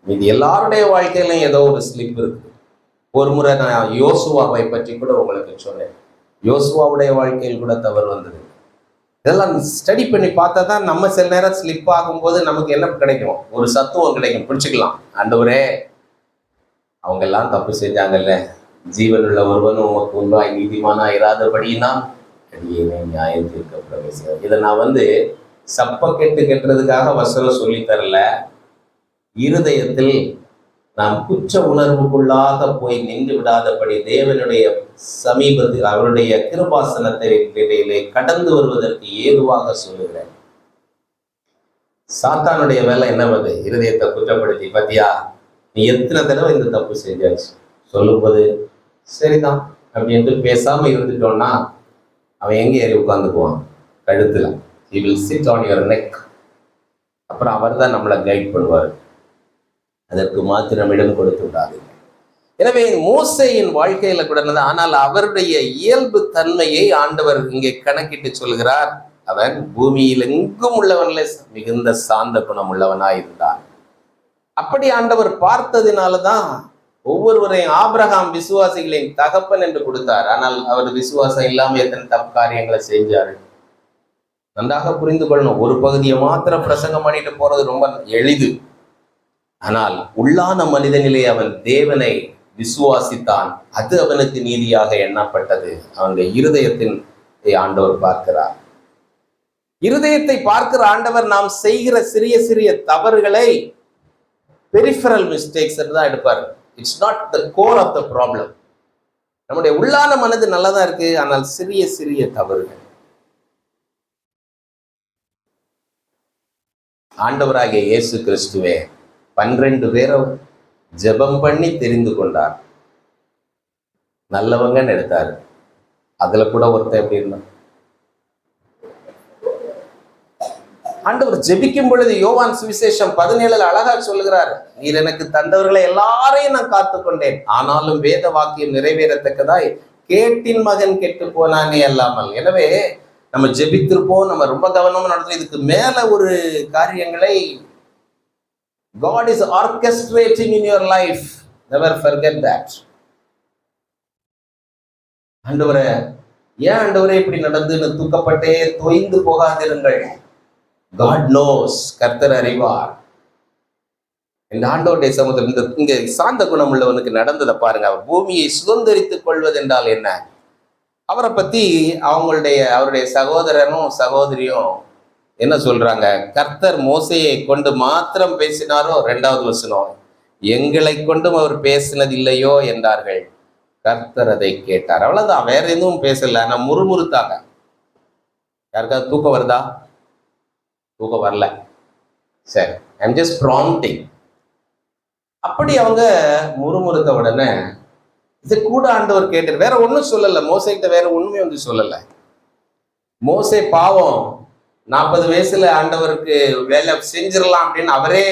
இது எல்லாருடைய வாழ்க்கையிலும் ஏதோ ஒரு ஸ்லிப் இருக்கு. ஒரு முறை நான் யோசுவாவை பற்றி கூட உங்களுக்கு சொன்னேன். யோசுவாவுடைய வாழ்க்கையில் கூட தவறு வந்தது. இதெல்லாம் ஸ்டடி பண்ணி பார்த்தா தான் நம்ம சில நேரம் ஸ்லிப் ஆகும்போது நமக்கு என்ன கிடைக்கும், ஒரு சத்துவம் கிடைக்கும், பிடிச்சிக்கலாம். ஆண்டவரே அவங்க எல்லாம் தப்பு செஞ்சாங்கல்ல, ஜீவனுள்ள ஒருவன் உமக்கு முன்பாய் நீதிமானா இராதபடினா அடியேனை நியாயம் தீர்க்க பிரவேசிக்கிறேன். இதை நான் சப்ப கெட்டுறதுக்காக வசனம் சொல்லி தரல. இருதயத்தில் நாம் குற்ற உணர்வுக்குள்ளாக போய் நின்று விடாதபடி தேவனுடைய சமீபத்தில் அவருடைய கிருபாசனத்திலே கடந்து வருவதற்கு ஏதுவாக சொல்லுகிறேன். சாத்தானுடைய வேலை என்னவது? இருதயத்தை குற்றப்படுத்தி, பத்தியா நீ எத்தனை தடவை இந்த தப்பு செஞ்சாச்சு சொல்லும்போது சரிதான் அப்படின்ட்டு பேசாம இருந்துட்டோம்னா அவன் எங்க ஏறி உட்காந்துக்குவான்? கழுத்துல. He will sit on your neck. அப்புறம் அவர் தான் நம்மளை கைட் பண்ணுவார். அதற்கு மாத்திரம் இடம் கொடுத்து விடாதீங்க. எனவே மோசேயின் வாழ்க்கையில கூட, ஆனால் அவருடைய இயல்பு தன்மையை ஆண்டவர் இங்கே கணக்கிட்டு சொல்கிறார். அவன் பூமியில் எங்கும் உள்ளவன்ல மிகுந்த சாந்த குணம் உள்ளவனாயிருந்தான். அப்படி ஆண்டவர் பார்த்ததினாலதான் ஒவ்வொருவரையும் ஆபிரகாம் விசுவாசிகளின் தகப்பன் என்று கொடுத்தார். ஆனால் அவர் விசுவாசம் இல்லாம எத்தனை தப்பு காரியங்களை செஞ்சாரு. நன்றாக புரிந்து கொள்ளணும். ஒரு பகுதியை மாத்திரம் பிரசங்கம் பண்ணிட்டு போறது ரொம்ப எளிது. ஆனால் உள்ளான மனிதனிலே அவன் தேவனை விசுவாசித்தான். அது அவனுக்கு நீதியாக எண்ணப்பட்டது. அவனுடைய இருதயத்தின் ஆண்டவர் பார்க்கிறார். இருதயத்தை பார்க்கிற ஆண்டவர் நாம் செய்கிற சிறிய சிறிய தவறுகளை பெரிஃபரல் மிஸ்டேக்ஸ் தான் எடுப்பார். It's not the core of the problem. நம்முடைய உள்ளான மனது நல்லதா இருக்கு, ஆனால் சிறிய சிறிய தவறுகள். ஆண்டவராகிய இயேசு கிறிஸ்துவே 12 பேரை ஜெபம் பண்ணி தெரிந்து கொண்டார். நல்லவங்கன்னு எடுத்தாரு. அதுல கூட ஒருத்தர் எப்படி இருந்தான்? ஆண்டவர் ஜெபிக்கும் பொழுது யோவான் சுவிசேஷம் 17 அழகா சொல்லுகிறார், நீர் எனக்கு தந்தவர்களை எல்லாரையும் நான் காத்து கொண்டேன், ஆனாலும் வேத வாக்கியம் நிறைவேறத்தக்கதாய் கேட்டின் மகன் கெட்டு போனானே அல்லாமல். எனவே நம்ம ஜெபித்திருப்போம், நம்ம ரொம்ப கவனமா நடத்தும். இதுக்கு மேல ஒரு காரியங்களை God is orchestrating in your life. Never forget that. ஆண்டவரே, ஏன் ஆண்டவரே இப்படி நடந்துன்னு தூக்கப்பட்டே தொய்ந்து போகாதிருங்கள். God knows. கர்த்தர் அறிவார். இந்த ஆண்டவருடைய சமுதிரம் இங்க சாந்த குணம் உள்ளவனுக்கு நடந்ததை பாருங்க. அவர் பூமியை சுதந்திரித்துக் கொள்வது என்றால் என்ன? அவரை பத்தி அவருடைய சகோதரனும் சகோதரியும் என்ன சொல்றாங்க? கர்த்தர் மோசையை கொண்டு மாத்திரம் பேசினாரோ, 2வது வசனம், எங்களை கொண்டும் அவர் பேசினது இல்லையோ என்றார்கள். கர்த்தர் அதை கேட்டார். அவ்வளவுதான், வேற எதுவும் பேசல. நான் முறுமுறுத்தாங்க. யாருக்காவது தூக்கம் வருதா? தூக்கம் வரல, சரி, ஐம் ஜஸ்ட் ப்ராம்ப்டிங். அப்படி அவங்க முறுமுறுத்த உடனே இது கூட ஆண்டவர் கேட்டார். வேற ஒன்றும் சொல்லலை மோசைக்கிட்ட, வேற ஒண்ணுமே வந்து சொல்லலை. மோசே பாவம் 40 வயசுல ஆண்டவருக்கு வேலை செஞ்சிடலாம் அப்படின்னு அவரே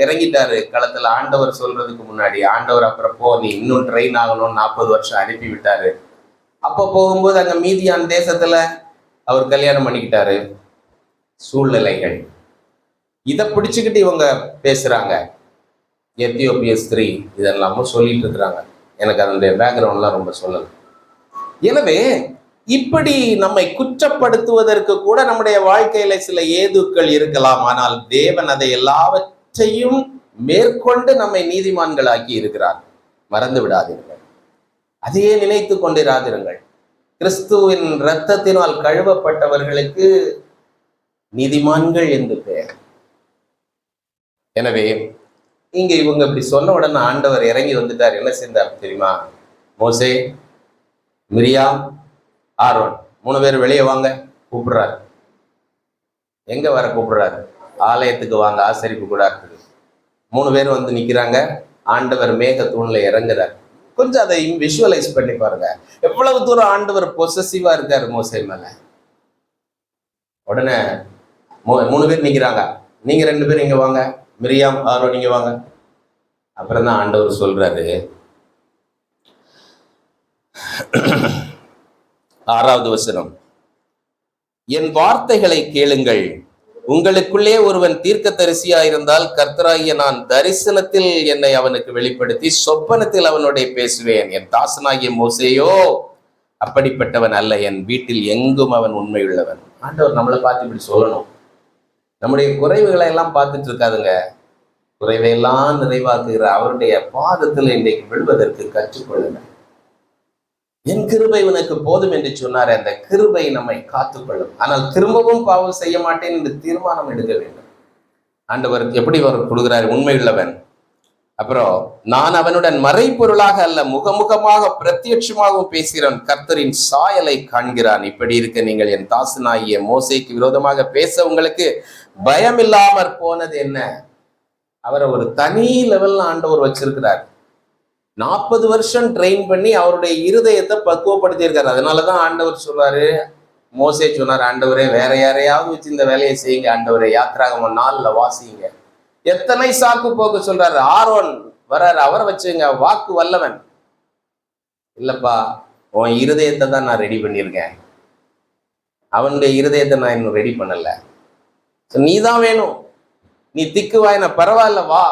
இறங்கிட்டாரு களத்துல. ஆண்டவர் சொல்றதுக்கு முன்னாடி ஆண்டவர் அப்புறம் போ நீ இன்னும் ட்ரெயின் ஆகணும்னு 40 வருஷம் அனுப்பி விட்டாரு. அப்போ போகும்போது அங்க மீதியான் தேசத்துல அவர் கல்யாணம் பண்ணிக்கிட்டாரு. சூழ்நிலைகள் இதை பிடிச்சுக்கிட்டு இவங்க பேசுறாங்க. எத்தியோப்பிய ஸ்திரீ இதெல்லாமும் சொல்லிட்டு இருக்கிறாங்க. எனக்கு அதனுடைய பேக்ரவுண்ட்லாம் ரொம்ப சொல்லலை. எனவே இப்படி நம்மை குற்றப்படுத்துவதற்கு கூட நம்முடைய வாழ்க்கையில சில ஏதுக்கள் இருக்கலாம். ஆனால் தேவன் அதை எல்லாவற்றையும் மேற்கொண்டு நம்மை நீதிமான்களாக்கி இருக்கிறார். மறந்து விடாதீர்கள், அதையே நினைத்து கொண்டிராதிருங்கள். கிறிஸ்துவின் இரத்தத்தினால் கழுவப்பட்டவர்களுக்கு நீதிமான்கள் என்று பெயர். எனவே இங்க இவங்க இப்படி சொன்ன உடனே ஆண்டவர் இறங்கி வந்துட்டார். என்ன செஞ்சார் தெரியுமா? மோசே, மிரியாம், ஆரோன் 3 பேர் வெளியே வாங்க கூப்பிடுறாரு. எங்க வர கூப்பிடுறாரு? ஆலயத்துக்கு வாங்க, ஆசரிப்பு கூட இருக்குது. 3 பேர் வந்து நிக்கிறாங்க. ஆண்டவர் மேக தூண்ல இறங்குறார். கொஞ்சம் அதை விஷுவலைஸ் பண்ணி பாருங்க, எவ்வளவு தூரம் ஆண்டவர் பொசசிவா இருக்காரு மோசே மேல. உடனே 3 பேர் நிக்கிறாங்க. நீங்க 2 பேர் இங்க வாங்க, மிரியாம், ஆரோன் நீங்க வாங்க. அப்புறம் தான் ஆண்டவர் சொல்றாரு, 6வது வசனம், என் வார்த்தைகளை கேளுங்கள். உங்களுக்குள்ளே ஒருவன் தீர்க்கதரிசியா இருந்தால் கர்த்தராகிய நான் தரிசனத்தில் என்னை அவனுக்கு வெளிப்படுத்தி சொப்பனத்தில் அவனுடைய பேசுவேன். என் தாசனாகிய மோசேயோ அப்படிப்பட்டவன் அல்ல, என் வீட்டில் எங்கும் அவன் உண்மையுள்ளவன். ஆண்டவர் நம்மளை பார்த்து இப்படி சொல்லணும். நம்முடைய குறைவுகளை எல்லாம் பார்த்துட்டு இருக்காதுங்க. குறைவையெல்லாம் நிறைவாக்குகிற அவருடைய பாதத்தில் இன்றைக்கு விழுவதற்கு கற்றுக்கொள்ளுங்கள். என் கிருபை உனக்கு போதும் என்று சொன்னார். அந்த கிருபை நம்மை காத்துக்கொள்ளும். ஆனால் திரும்பவும் பாவம் செய்ய மாட்டேன் என்று தீர்மானம் எடுக்க வேண்டும். ஆண்டவர் எப்படி அவர் கொடுக்கிறார்? உண்மையுள்ளவன். அப்புறம் நான் அவனுடன் மறைபொருளாக அல்ல, முகமுகமாக பிரத்யட்சமாகவும் பேசுகிறான், கர்த்தரின் சாயலை காண்கிறான். இப்படி இருக்க நீங்கள் என் தாசனாகிய மோசேக்கு விரோதமாக பேச உங்களுக்கு பயம் இல்லாமற் போனது என்ன? அவரை ஒரு தனி லெவல்ல ஆண்டவர் வச்சிருக்கிறார். 40 வருஷம் ட்ரெயின் பண்ணி அவருடைய இருதயத்தை பக்குவப்படுத்தி இருக்காரு. அதனாலதான் ஆண்டவர் சொல்றாரு, மோசே சொன்னார், ஆண்டவரே வேற யாரையாவது வச்சு இந்த வேலையை செய்யுங்க ஆண்டவரே, யாத்திராகமம் 4ல் வாசிங்க. எத்தனை சாக்கு போக்கு சொல்றாரு. ஆரோன் வர்றாரு, அவரை வச்சுங்க, வாக்கு வல்லவன். இல்லப்பா, உன் இருதயத்தை தான் நான் ரெடி பண்ணியிருக்கேன், அவனுடைய இருதயத்தை நான் இன்னும் ரெடி பண்ணல, நீ தான் வேணும், நீ திக்கு வாயின பரவாயில்ல வா.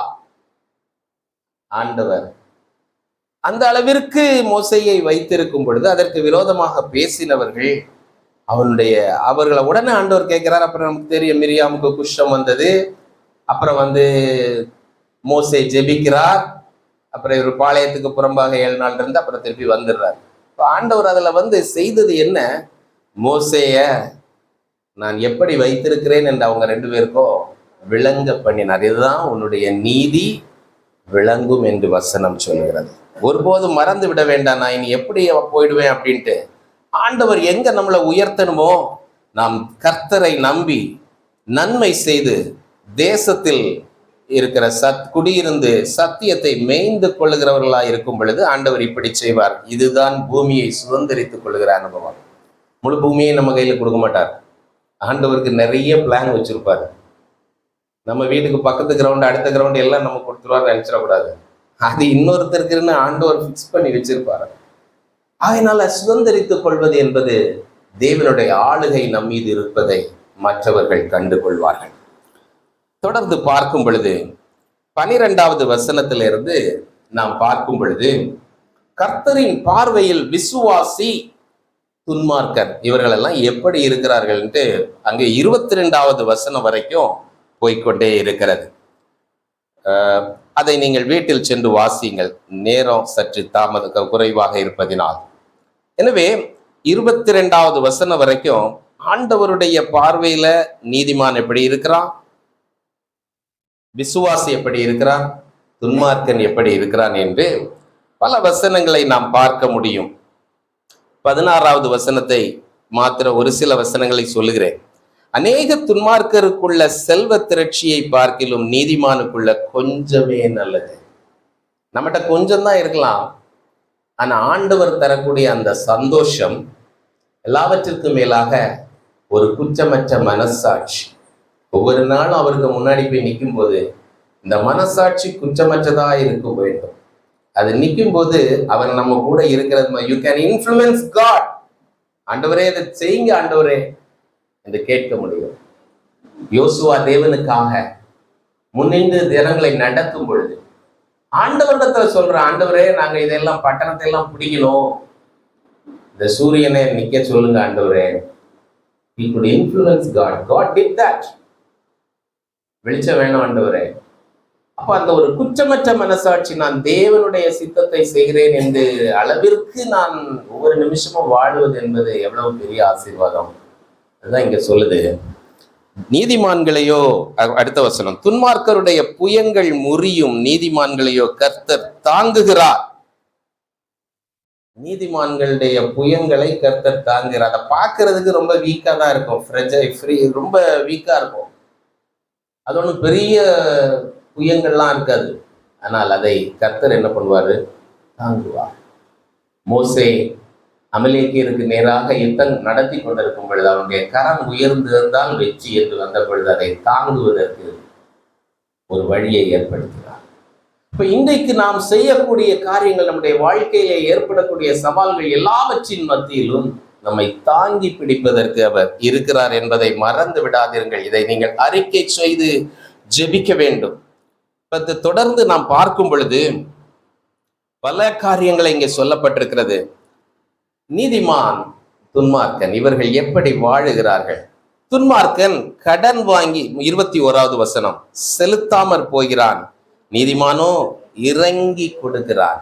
ஆண்டவர் அந்த அளவிற்கு மோசையை வைத்திருக்கும் பொழுது அதற்கு விரோதமாக பேசினவர்கள் அவர்களை உடனே ஆண்டவர் கேட்கிறார். அப்புறம் நமக்கு தெரியும், மிரியாமுக்கு குஷ்டம் வந்தது. அப்புறம் மோசே ஜெபிக்கிறார். அப்புறம் இவர் பாளையத்துக்கு புறம்பாக 7 நாள் இருந்து அப்புறம் திருப்பி வந்துடுறார். இப்போ ஆண்டவர் அதுல செய்தது என்ன? மோசேய நான் எப்படி வைத்திருக்கிறேன் என்று அவங்க 2 பேருக்கும் விளங்க பண்ணினார். இதுதான் உன்னுடைய நீதி விளங்கும் என்று வசனம் சொல்லுகிறது. ஒருபோதும் மறந்து விட வேண்டாம், நான் இனி எப்படி போயிடுவேன் அப்படின்ட்டு. ஆண்டவர் எங்க நம்மளை உயர்த்தணுமோ, நாம் கர்த்தரை நம்பி நன்மை செய்து தேசத்தில் இருக்கிற குடியிருந்து சத்தியத்தை மேய்ந்து கொள்ளுகிறவர்களா இருக்கும் பொழுது ஆண்டவர் இப்படி செய்வார். இதுதான் பூமியை சுதந்திரித்துக் கொள்ளுகிற அனுபவம். முழு பூமியை நம்ம கையில கொடுக்க மாட்டார். ஆண்டவருக்கு நிறைய பிளான் வச்சிருப்பாரு. நம்ம வீட்டுக்கு பக்கத்து கிரவுண்ட், அடுத்த கிரவுண்ட் எல்லாம் நம்ம கொடுத்துருவாரு நினைச்சிடக்கூடாது. அது இன்னொருத்தருக்குன்னு ஆண்டவர் ஃபிக்ஸ் பண்ணி வச்சிருப்பாரு. அதனால சுதந்திரித்துக் கொள்வது என்பது தேவனுடைய ஆளுகை நம் மீது இருப்பதை மற்றவர்கள் கண்டு கொள்வார்கள். தொடர்ந்து பார்க்கும் பொழுது 12வது வசனத்திலிருந்து நாம் பார்க்கும் பொழுது, கர்த்தரின் பார்வையில் விசுவாசி, துன்மார்க்கர் இவர்கள் எல்லாம் எப்படி இருக்கிறார்கள் என்று அங்கே 22வது வசனம் வரைக்கும் போய்கொண்டே இருக்கிறது. அதை நீங்கள் வீட்டில் சென்று வாசியுங்கள், நேரம் சற்று குறைவாக இருப்பதினால். எனவே 22வது வசனம் வரைக்கும் ஆண்டவருடைய பார்வையில நீதிமான் எப்படி இருக்கிறான், விசுவாசி எப்படி இருக்கிறான், துன்மார்க்கன் எப்படி இருக்கிறான் என்று பல வசனங்களை நாம் பார்க்க முடியும். 16வது வசனத்தை மாத்திர ஒரு சில வசனங்களை சொல்லுகிறேன். அநேக துன்மார்க்கருக்குள்ள செல்வ திரட்சியை பார்க்கிலும் நீதிமானுக்குள்ள கொஞ்சமே நல்லது. நம்மகிட்ட கொஞ்சம் தான் இருக்கலாம், ஆனா ஆண்டவர் தரக்கூடிய அந்த சந்தோஷம் எல்லாவற்றிற்கும் மேலாக ஒரு குற்றமற்ற மனசாட்சி. ஒவ்வொரு நாளும் அவருக்கு முன்னாடி போய் நிற்கும் போது இந்த மனசாட்சி குற்றமற்றதா இருக்க வேண்டும். அது நிற்கும் போது அவர் நம்ம கூட இருக்கிறது. You can influence God. ஆண்டவரே இதை செய்யுங்க ஆண்டவரே என்று கேட்க முடியும். யோசுவா தேவனுக்காக முன்னின்று தினங்களை நடத்தும் பொழுது ஆண்டவரிடத்துல சொல்ற, ஆண்டவரே நாங்க இதெல்லாம் பட்டணத்தை எல்லாம் பிடிக்கணும், இந்த சூரியனை நிக்க சொல்லுங்க ஆண்டவரே. He could influence God. God did that. வெளிச்சம் வேணும் ஆண்டவரே. அப்ப அந்த ஒரு குற்றமற்ற மனசாட்சி, நான் தேவனுடைய சித்தத்தை செய்கிறேன் என்று அளவிற்கு நான் ஒவ்வொரு நிமிஷமும் வாழ்வது என்பது எவ்வளவு பெரிய ஆசீர்வாதம். அதுதான் இங்க சொல்லுது. நீதிமான்களையோ, அடுத்த வசனம், துன்மார்க்கருடைய புயங்கள் முறியும், நீதிமான்களையோ கர்த்தர் தாங்குகிறார். நீதிமான்களுடைய புயங்களை கர்த்தர் தாங்குகிறார். அதை பார்க்கறதுக்கு ரொம்ப வீக்கா தான் இருக்கும், ரொம்ப வீக்கா இருக்கும். அது ஒன்றும் பெரிய புயங்கள்லாம் இருக்காது. ஆனால் அதை கர்த்தர் என்ன பண்ணுவாரு? தாங்குவார். மோசே அமலேக்கியருக்கு நேராக யுத்தம் நடத்தி கொண்டிருக்கும் பொழுது அவனுடைய கரம் உயர்ந்திருந்தால் வெற்றி என்று வந்த பொழுது அதை தாங்குவதற்கு ஒரு வழியை ஏற்படுத்தினார். இப்ப இன்றைக்கு நாம் செய்யக்கூடிய காரியங்கள், நம்முடைய வாழ்க்கையிலே ஏற்படக்கூடிய சவால்கள் எல்லாவற்றின் மத்தியிலும் நம்மை தாங்கி பிடிப்பதற்கு அவர் இருக்கிறார் என்பதை மறந்து விடாதீர்கள். இதை நீங்கள் அறிக்கை செய்து ஜெபிக்க வேண்டும். தொடர்ந்து நாம் பார்க்கும் பொழுது பல காரியங்களை இங்கே சொல்லப்பட்டிருக்கிறது. நீதிமான், துன்மார்க்கன், இவர்கள் எப்படி வாழுகிறார்கள்? துன்மார்க்கன் கடன் வாங்கி 21வது வசனம் செலுத்தாமற் போகிறான், நீதிமானோ இறங்கி கொடுக்கிறான்.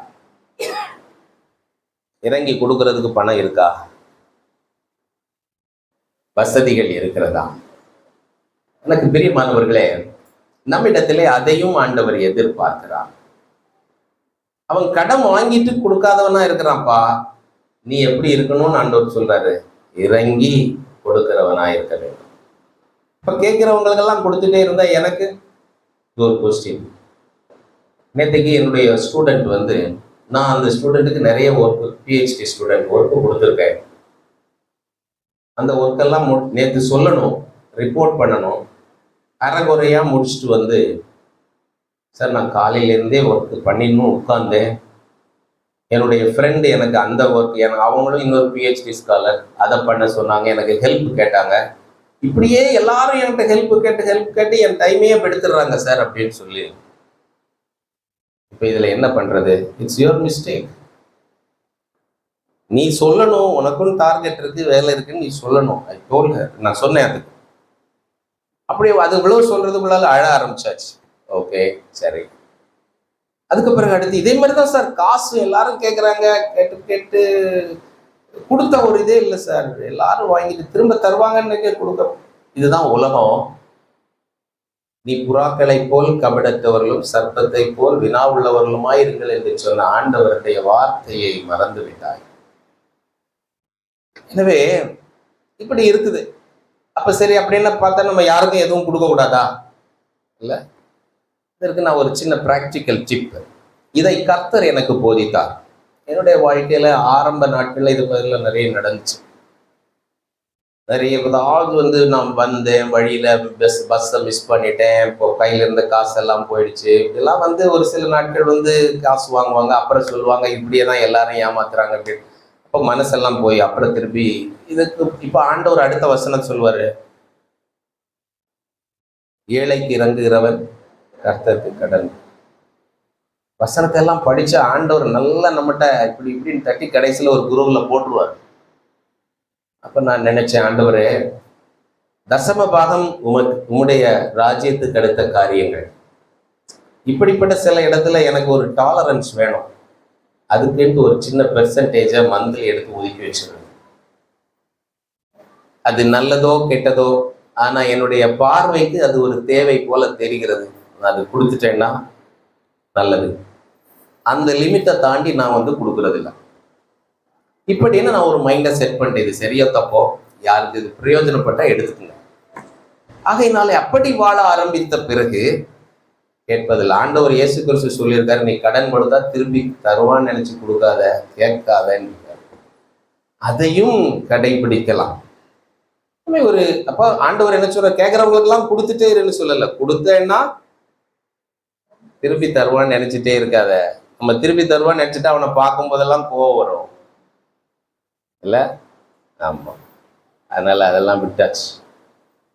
இறங்கி கொடுக்கிறதுக்கு பணம் இருக்கா? வசதிகள் இருக்கிறதா? எனக்கு பிரியமானவர்களே, நம்மிடத்திலே அதையும் ஆண்டவர் எதிர்பார்க்கிறார். அவன் கடன் வாங்கிட்டு கொடுக்காதவனா இருக்கிறான்ப்பா, நீ எப்படி இருக்கணும்னு ஆண்டவர் சொல்றாரு? இறங்கி கொடுக்கிறவனா இருக்க வேண்டும். இப்ப கேட்கிறவங்களுக்கெல்லாம் கொடுத்துட்டே இருந்தா எனக்கு ஒரு கொஸ்டின். நேற்றுக்கு என்னுடைய ஸ்டூடெண்ட் நான் அந்த ஸ்டூடெண்ட்டுக்கு நிறைய ஒர்க், பிஹெச்டி ஸ்டூடெண்ட் ஒர்க்கு கொடுத்துருக்கேன். அந்த ஒர்க்கெல்லாம் நேற்று சொல்லணும், ரிப்போர்ட் பண்ணணும். அரைகுறையா முடிச்சுட்டு சார் நான் காலையிலேருந்தே ஒர்க் பண்ணிடணும் உட்கார்ந்தேன். என்னுடைய ஃப்ரெண்டு எனக்கு அந்த ஒர்க், அவங்களும் இன்னொரு பிஹெச்டி ஸ்காலர், அதை பண்ண சொன்னாங்க, எனக்கு ஹெல்ப் கேட்டாங்க. இப்படியே எல்லாரும் என்கிட்ட ஹெல்ப் கேட்டு என் டைமையே எடுத்துடுறாங்க சார் அப்படின்னு சொல்லி. இப்போ இதில் என்ன பண்ணுறது? It's your mistake. நீ சொல்லணும், உனக்கும் டார்கெட் இருக்கு, வேலை இருக்குன்னு நீ சொல்லணும். நான் சொன்னேன். அதுக்கு அப்படியே அது இவ்வளவு சொல்றதுக்குள்ளால அழ ஆரம்பிச்சாச்சு. ஓகே சரி. அதுக்கு பிறகு அடுத்து இதே மாதிரி தான் சார், காசு எல்லாரும் கேட்குறாங்க, கேட்டு கொடுத்த ஒரு இதே இல்லை சார், எல்லாரும் வாங்கிட்டு திரும்ப தருவாங்கன்னு கொடுக்க. இதுதான் உலகம். நீ புறாக்களை போல் கபடத்தவர்களும் சர்ப்பத்தை போல் வினா உள்ளவர்களுமாயிருங்கள் என்று சொன்ன ஆண்டவருடைய வார்த்தையை மறந்து விட்டாய். எனவே இப்படி இருக்குது. அப்ப சரி, அப்படின்னு பார்த்தா நம்ம யாருக்கும் எதுவும் கொடுக்க கூடாதா? இல்ல. இதற்கு நான் ஒரு சின்ன பிராக்டிக்கல் டிப், இதை கர்த்தர் எனக்கு போதித்தார். என்னுடைய வாழ்க்கையில ஆரம்ப நாட்கள்ல இது பதில நிறைய நடந்துச்சு. நிறைய ஏதாவது நான் வந்தேன், வழியில பஸ்ஸை மிஸ் பண்ணிட்டேன், இப்போ கையில இருந்த காசெல்லாம் போயிடுச்சு. இதெல்லாம் ஒரு சில நாட்கள் காசு வாங்குவாங்க, அப்புறம் சொல்லுவாங்க இப்படியே தான் எல்லாரும் ஏமாத்துறாங்க அப்படின்னு. அப்போ மனசெல்லாம் போய் அப்புறம் திருப்பி இதுக்கு இப்போ ஆண்டவர் அடுத்த வசனம் சொல்வாரு, ஏழைக்கு இறங்குகிறவன் கர்த்தருக்கு கடன். வசனத்தை எல்லாம் படிச்ச ஆண்டவர் நல்லா நம்மகிட்ட இப்படி இப்படின்னு தட்டி கடைசியில் ஒரு குருவுல போட்டுருவார். அப்ப நான் நினைச்சேன், ஆண்டவரே, தசம பாகம் உம்முடைய ராஜ்யத்துக்கு அடுத்த காரியங்கள், இப்படிப்பட்ட சில இடத்துல எனக்கு ஒரு டாலரன்ஸ் வேணும். அதுக்குன்ட்டு ஒரு சின்ன பெர்சன்டேஜை மந்த்லி எடுத்து ஒதுக்கி வச்சிருக்கேன். அது நல்லதோ கெட்டதோ, ஆனா என்னுடைய பார்வைக்கு அது ஒரு தேவை போல தெரிகிறது. நான் அது கொடுத்துட்டேன்னா நல்லது. அந்த லிமிட்டை தாண்டி நான் கொடுக்கறது இல்லை. இப்படின்னு நான் ஒரு மைண்டை செட் பண்ணிட்டேன். இது சரியோ தப்போ, யாருக்கு இது பிரயோஜனப்பட்டா எடுத்துக்கங்க. ஆகையினாலே அப்படி வாழ ஆரம்பித்த பிறகு கேட்பதில் ஆண்டவர் இயேசு கிறிஸ்து சொல்லியிருக்காரு, நீ கடன் கொடுத்தா திருப்பி தருவான்னு நினைச்சு கொடுக்காத, கேட்காதன்னு. அதையும் கடைபிடிக்கலாம். ஒரு அப்ப ஆண்டவர் என்ன சொல்ற, கேட்கறவங்களுக்கு எல்லாம் கொடுத்துட்டே இருன்னு சொல்லல. கொடுத்தேன்னா திருப்பி தருவான்னு நினைச்சிட்டே இருக்காத. நம்ம திருப்பி தருவான்னு நினைச்சிட்டு அவனை பார்க்கும் போதெல்லாம் கோவம் வரும் இல்ல? ஆமா, அதனால அதெல்லாம் விட்டாச்சு.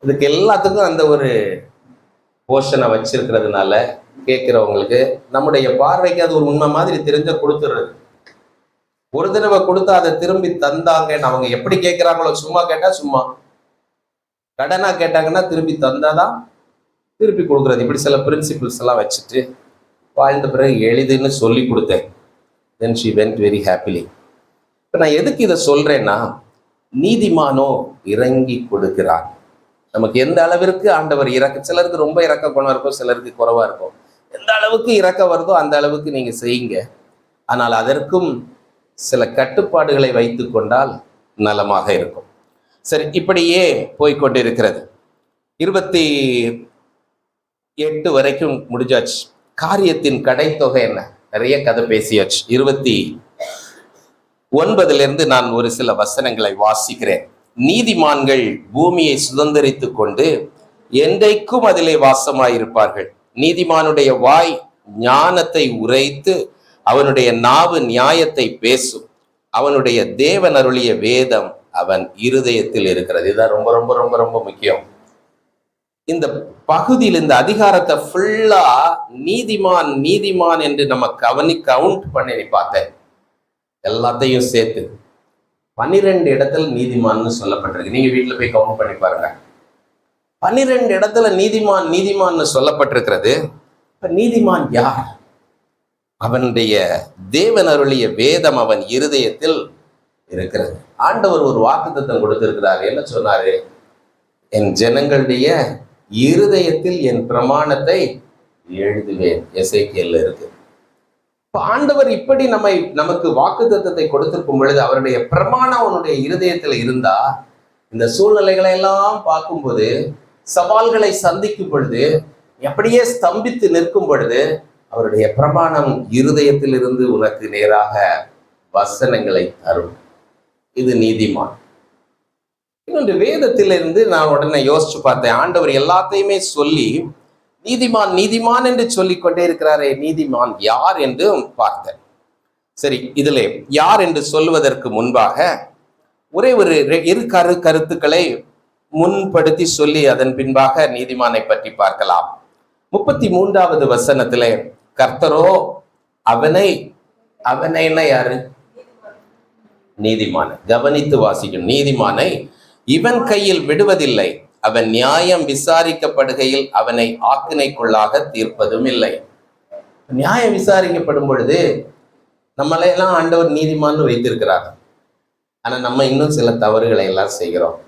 இதுக்கு எல்லாத்துக்கும் அந்த ஒரு போர்ஷனை வச்சிருக்கிறதுனால கேட்கிறவங்களுக்கு நம்முடைய பார்வைக்கு அது ஒரு உண்மை மாதிரி தெரிஞ்ச கொடுத்துடுறது. ஒரு தடவை கொடுத்தா அதை திரும்பி தந்தாங்கன்னு அவங்க எப்படி கேட்கிறாங்களோ, சும்மா கேட்டா சும்மா, கடனா கேட்டாங்கன்னா திருப்பி தந்தாதான் திருப்பி கொடுக்குறது. இப்படி சில பிரின்சிபிள்ஸ் எல்லாம் வச்சுட்டு வாழ்ந்த பிறகு எளிதுன்னு சொல்லி கொடுத்தேன். Then she vent very happily. இப்போ நான் எதுக்கு இதை சொல்றேன்னா, நீதிமானோ இறங்கி கொடுக்கிறான். நமக்கு எந்த அளவிற்கு ஆண்டவர் சிலருக்கு ரொம்ப இறக்க குணம் இருக்கும், சிலருக்கு குறைவா இருக்கும். எந்த அளவுக்கு இறக்க வருதோ அந்த அளவுக்கு நீங்க செய்யுங்க. ஆனால் அதற்கும் சில கட்டுப்பாடுகளை வைத்து கொண்டால் நலமாக இருக்கும். சரி, இப்படியே போய்கொண்டிருக்கிறது. 28 வரைக்கும் முடிஞ்சாச்சு. காரியத்தின் கடைத்தொகை என்ன? நிறைய கதை பேசியாச்சு. 29 நான் ஒரு சில வசனங்களை வாசிக்கிறேன். நீதிமான்கள் பூமியை சுதந்தரித்து கொண்டு என்றைக்கும் அதிலே வாசமாயிருப்பார்கள். நீதிமானுடைய வாய் ஞானத்தை உரைத்து அவனுடைய நாவு நியாயத்தை பேசும். அவனுடைய தேவன் அருளிய வேதம் அவன் இருதயத்தில் இருக்கிறது. இதுதான் ரொம்ப ரொம்ப ரொம்ப ரொம்ப முக்கியம். இந்த பகுதியில் இந்த அதிகாரத்தை ஃபுல்லா நீதிமான் நீதிமான் என்று நம்ம கவுண்ட் பண்ணி பார்த்தேன். எல்லாத்தையும் சேர்த்து 12 இடத்துல நீதிமான்னு சொல்லப்பட்டிருக்கு. நீங்க வீட்டுல போய் கவுண்ட் பண்ணி பாருங்க. 12 இடத்துல நீதிமான் நீதிமான்னு சொல்லப்பட்டிருக்கிறது. இப்ப நீதிமான் யார்? அவனுடைய தேவன் அருளிய வேதம் அவன் இருதயத்தில் இருக்கிறது. ஆண்டவர் ஒரு வாக்குத்தத்தம் கொடுத்திருக்கிறார். என்ன சொன்னாரு? என் ஜனங்களுடைய இருதயத்தில் என் பிரமாணத்தை எழுதுவேன். எசேக்கியேல்ல இருக்கு. ஆண்டவர் இப்படி நமக்கு வாக்குத்தத்தத்தை கொடுத்திருக்கும் பொழுது அவருடைய பிரமாணம் அவனுடைய இருதயத்துல இருந்தா, இந்த சூழ்நிலைகளை எல்லாம் பார்க்கும்போது, சவால்களை சந்திக்கும் பொழுது, அப்படியே ஸ்தம்பித்து நிற்கும் பொழுது, அவருடைய பிரமாணம் இருதயத்தில் இருந்து உனக்கு நேராக வசனங்களை தரும். இது நீதிமான். இன்னொன்று, வேதத்திலிருந்து நான் உடனே யோசிச்சு பார்த்தேன். ஆண்டவர் எல்லாத்தையுமே சொல்லி நீதிமான் நீதிமான் என்று சொல்லிக் கொண்டே இருக்கிறாரே, நீதிமான் யார் என்று பார்த்தேன். சரி, இதுல யார் என்று சொல்வதற்கு முன்பாக ஒரே ஒரு இரு கருத்துக்களை முன்படுத்தி சொல்லி அதன் பின்பாக நீதிமானை பற்றி பார்க்கலாம். 33வது வசனத்திலே, கர்த்தரோ அவனை யாரு? நீதிமான. கவனித்து வாசிக்கும். நீதிமானை இவன் கையில் விடுவதில்லை, அவன் நியாயம் விசாரிக்கப்படுகையில் அவனை ஆக்கினைக்குள்ளாக தீர்ப்பதும் இல்லை. நியாயம் விசாரிக்கப்படும் பொழுது நம்மளையெல்லாம் ஆண்டவர் நீதிமான்னு வைத்திருக்கிறார். ஆனா நம்ம இன்னும் சில தவறுகளை எல்லாம் செய்கிறோம்.